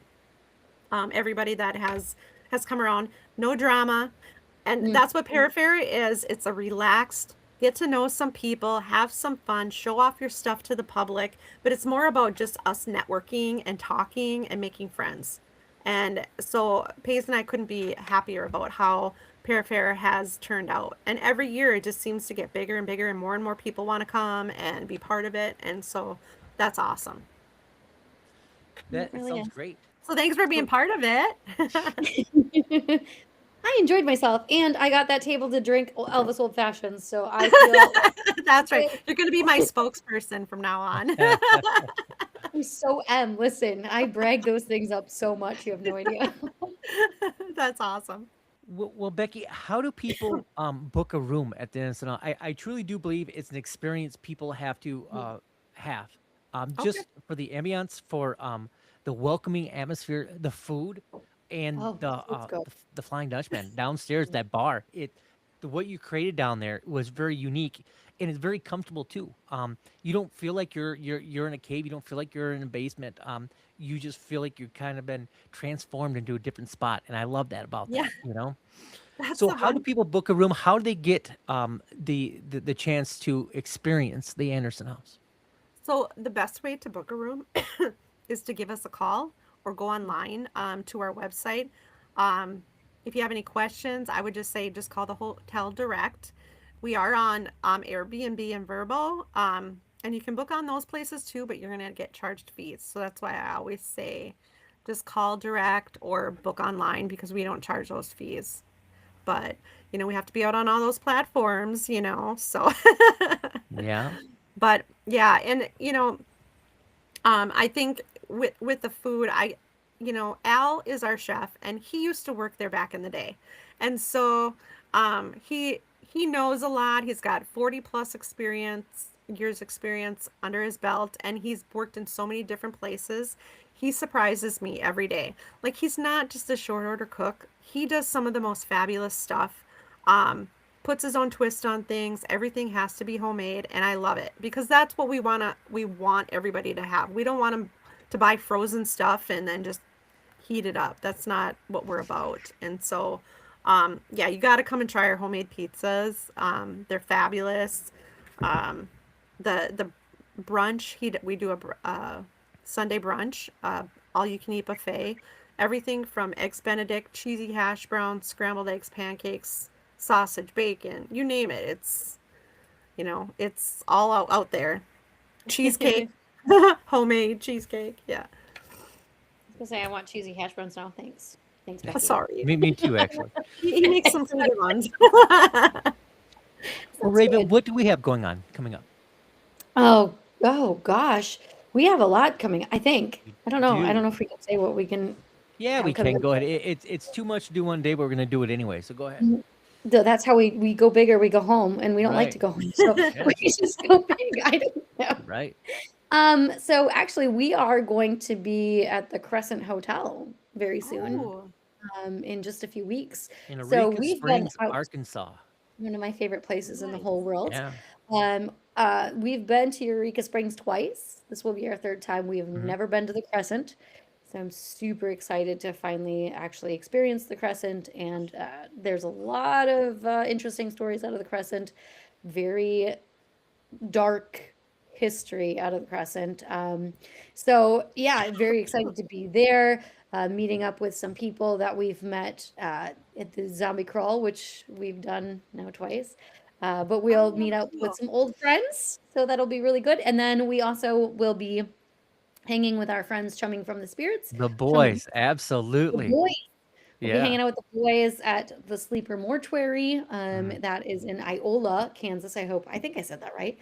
everybody that has come around, no drama, and that's what Parafair is. It's a relaxed, get to know some people, have some fun, show off your stuff to the public, but it's more about just us networking and talking and making friends. And so Paige and I couldn't be happier about how Parafair has turned out. And every year it just seems to get bigger and bigger, and more people want to come and be part of it. And so that's awesome. That Really sounds is. great. So thanks for being part of it. I enjoyed myself, and I got that table to drink Elvis Old Fashions, so I feel That's right. You're going to be my spokesperson from now on. I so am. Listen, I brag those things up so much, you have no idea. That's awesome. Well, Becky, how do people book a room at the National? I truly do believe it's an experience people have to have, Okay. just for the ambiance, for the welcoming atmosphere, the food, and Oh, food's good. the Flying Dutchman downstairs, that bar. What you created down there was very unique, and it's very comfortable too. You don't feel like you're in a cave. You don't feel like you're in a basement. You just feel like you've kind of been transformed into a different spot, and I love that about Yeah, that. You know. that's So, the how do one. people book a room? How do they get the chance to experience the Anderson House? So the best way to book a room is to give us a call or go online to our website. Um, if you have any questions, I would just say just call the hotel direct. We are on Airbnb and Verbo, and you can book on those places too, but you're gonna get charged fees. So that's why I always say just call direct or book online because we don't charge those fees. But we have to be out on all those platforms, so Yeah. but yeah, and I think with the food, Al is our chef, and he used to work there back in the day, and so he knows a lot. He's got 40 plus years experience under his belt, and he's worked in so many different places. He surprises me every day. Like, he's not just a short order cook. He does some of the most fabulous stuff. Puts his own twist on things. Everything has to be homemade, and I love it because that's what we want everybody to have. We don't want them to buy frozen stuff and then just heat it up. That's not what we're about. And so yeah, you got to come and try our homemade pizzas. They're fabulous. Um, the brunch, we do a Sunday brunch, all you can eat buffet. Everything from eggs Benedict, cheesy hash browns, scrambled eggs, pancakes, sausage, bacon, you name it. It's all out there. Cheesecake, homemade cheesecake. Yeah. I was gonna say I want cheesy hash browns now. Thanks. Thanks, Yeah. Becky. Sorry. Me too, actually. He makes some pretty good ones. Well, Sounds Raven, good. what do we have going on coming up? Oh gosh. We have a lot coming, I think. We I don't know. I don't do. know if we can say what we can Yeah, we have coming can up. go ahead. It's too much to do one day, but we're gonna do it anyway. So go ahead. That's how we go big or we go home, and we don't like to Right. go home. So Yeah. we just go big. I don't know. Right. So actually we are going to be at the Crescent Hotel very soon, Oh, in just a few weeks. In So Eureka we've been Springs, out, Arkansas. one of my favorite places in the whole nice. world. Yeah. We've been to Eureka Springs twice. This will be our third time. We have Hmm. never been to the Crescent. So I'm super excited to finally actually experience the Crescent. And there's a lot of interesting stories out of the Crescent. Very dark history out of the Crescent. So yeah, very excited to be there. Meeting up with some people that we've met at the Zombie Crawl, which we've done now twice. But we'll Oh, meet up with cool. some old friends, so that'll be really good. And then we also will be hanging with our friends, chumming from the spirits, The chumming boys, the absolutely. boys. We'll be Yeah. hanging out with the boys at the Sleeper Mortuary. Mm. That is in Iola, Kansas. I hope. I think I said that right.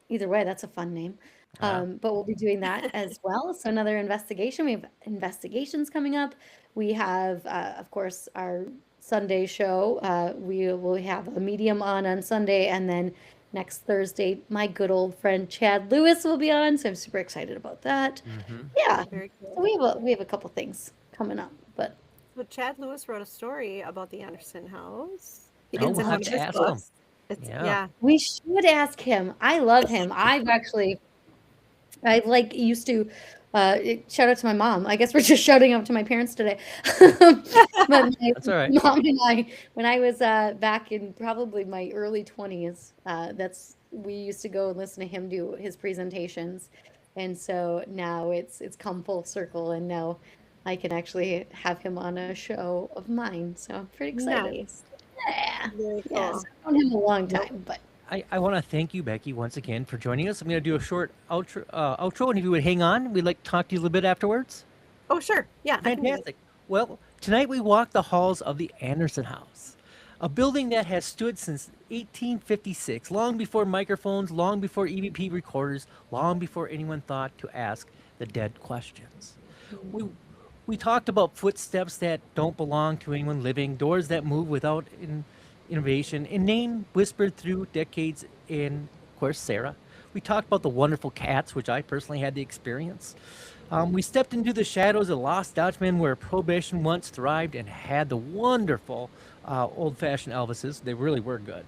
Either way, that's a fun name. Yeah. But we'll be doing that as well. So another investigation. We have investigations coming up. We have, of course, our Sunday show. We will have a medium on Sunday, and then next Thursday, my good old friend Chad Lewis will be on. So I'm super excited about that. Hmm. Yeah. Very So cool. we have a couple things coming up, but. So Chad Lewis wrote a story about the Anderson house. Oh, It's we'll in have one Love of to his ask them. books. It's Yeah. yeah. We should ask him. I love him. I like used to shout out to my mom. I guess we're just shouting out to my parents today. But my That's all right. mom and I, when I was back in probably my early 20s, we used to go and listen to him do his presentations. And so now it's come full circle, and now I can actually have him on a show of mine. So I'm pretty excited. Nice. Yeah. Very Yeah, cool. so I've known him a long Well, time, but I want to thank you, Becky, once again for joining us. I'm going to do a short outro, and if you would hang on, we'd like to talk to you a little bit afterwards. Oh, sure. Yeah, I can do that. Fantastic. Well, tonight we walk the halls of the Anderson House, a building that has stood since 1856, long before microphones, long before EVP recorders, long before anyone thought to ask the dead questions. We We talked about footsteps that don't belong to anyone living, doors that move without innovation, and name whispered through decades in, of course, Sarah. We talked about the wonderful cats, which I personally had the experience. We stepped into the shadows of Lost Dutchman, where Prohibition once thrived and had the wonderful old-fashioned Elvises. They really were good.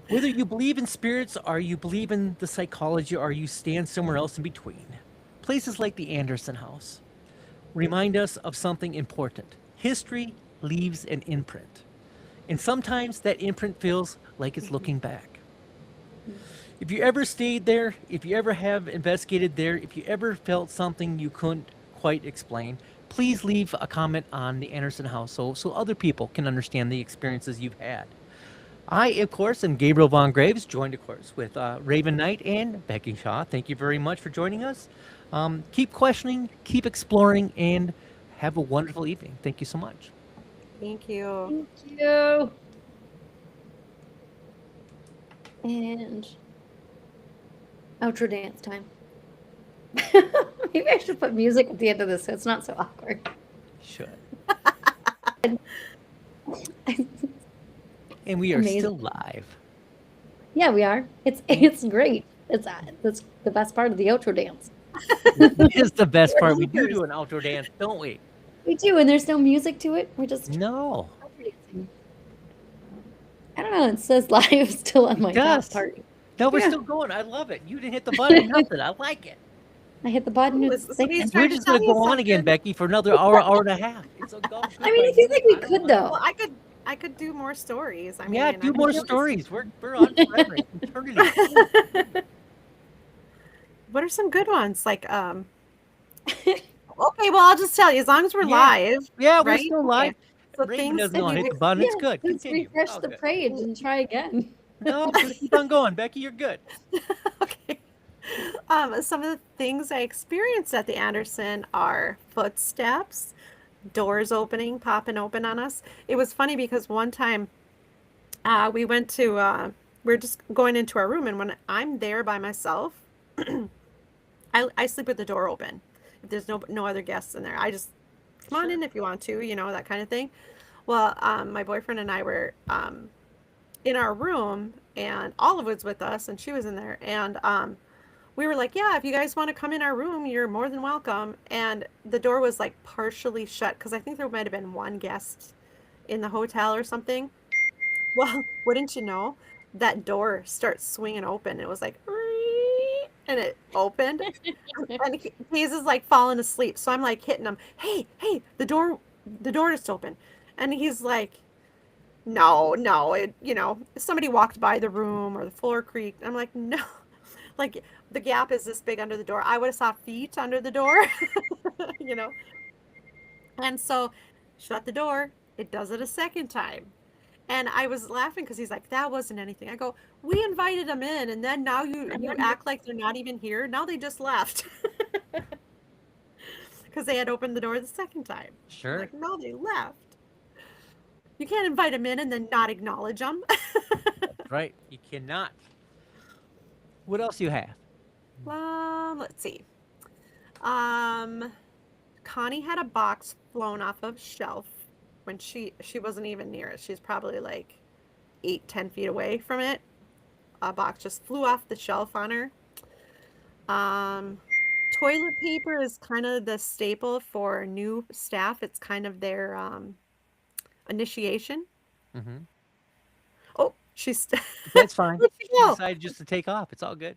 Whether you believe in spirits or you believe in the psychology or you stand somewhere else in between, places like the Anderson House remind us of something important. History leaves an imprint. And sometimes that imprint feels like it's looking back. If you ever stayed there, if you ever have investigated there, if you ever felt something you couldn't quite explain, please leave a comment on the Anderson House so other people can understand the experiences you've had. I, of course, am Gabriel Von Graves, joined, of course, with Raven Knight and Becky Shaw. Thank you very much for joining us. Keep questioning, keep exploring, and have a wonderful evening. Thank you so much. Thank you. Thank you. And outro dance time. Maybe I should put music at the end of this so it's not so awkward. Should. And we are Amazing. still live. Yeah, we are. It's great. That's the best part of the outro dance. It is the best We're part. We do leaders. do an outro dance, don't we? We do, and there's no music to it. We're just No. outro dancing. I don't know. It says live still on my top does. part. No, we're Yeah. still going. I love it. You didn't hit the button, nothing. I like it. I hit the button. Ooh, It's is- thinking. somebody's We're trying to just going tell to you go on again, something. Becky, for another hour and a half. It's a go. I mean, I feel like we could though. Well, I could do more stories. I mean, Yeah, I do could more do- stories. We're on forever. Eternity. What are some good ones? Like, okay, well, I'll just tell you. As long as we're Yeah. live, Yeah, we're right? still Okay. live. So Raven things doesn't that know how to you hit the button. It's Yeah, good. let's Continue. refresh All the good. page and try again. No, just keep on going. Becky, you're good. Okay. Some of the things I experienced at the Anderson are footsteps, doors opening, popping open on us. It was funny because one time we went to, we're just going into our room, and when I'm there by myself, I sleep with the door open. If there's no other guests in there, I just come on Sure. in if you want to, that kind of thing. Well, my boyfriend and I were in our room, and Olive was with us, and she was in there, and we were like, yeah, if you guys want to come in our room, you're more than welcome. And the door was like partially shut because I think there might have been one guest in the hotel or something. Well, wouldn't you know, that door starts swinging open. It was like, and it opened, and Hayes is like falling asleep. So I'm like hitting him, hey, the door just opened, and he's like, no, somebody walked by the room or the floor creaked. I'm like, no, like the gap is this big under the door. I would have saw feet under the door, And so, shut the door. It does it a second time. And I was laughing because he's like, that wasn't anything. I go, we invited them in, and then now you act like they're not even here. Now they just left. Because they had opened the door the second time. I'm Sure. like, no, they left. You can't invite them in and then not acknowledge them. Right. You cannot. What else you have? Let's see. Connie had a box flown off of shelf when she wasn't even near it. She's probably like 8-10 feet away from it. A box just flew off the shelf on her. Toilet paper is kind of the staple for new staff. It's kind of their initiation. Mm-hmm. Oh, she's That's fine. Where'd she She go? decided just to take off. It's all good.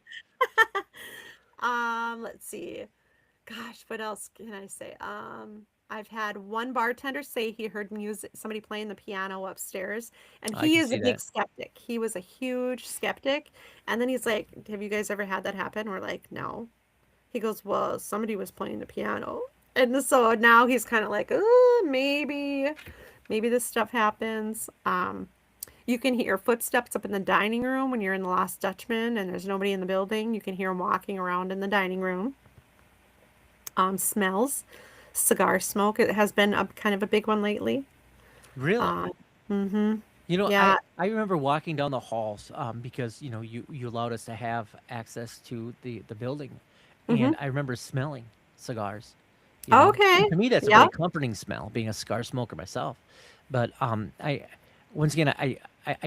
Let's see. Gosh, what else can I say? I've had one bartender say he heard music, somebody playing the piano upstairs, and I he can is see a big that. skeptic. He was a huge skeptic, and then he's like, "Have you guys ever had that happen?" We're like, "No." He goes, "Well, somebody was playing the piano," and so now he's kind of like, "Oh, maybe this stuff happens." You can hear footsteps up in the dining room when you're in the Lost Dutchman and there's nobody in the building. You can hear them walking around in the dining room. Smells, cigar smoke. It has been kind of a big one lately. Really? Mm-hmm. You know, Yeah. I remember walking down the halls because, you allowed us to have access to the building. Mm-hmm. And I remember smelling cigars. you know? Okay. And to me, that's a Yeah. very comforting smell, being a cigar smoker myself. But I once again, I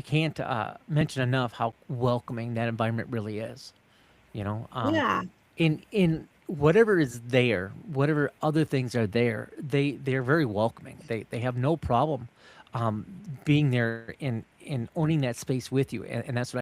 can't mention enough how welcoming that environment really is. You know, Yeah. in whatever is there, whatever other things are there, they're very welcoming. They have no problem being there and owning that space with you, and that's what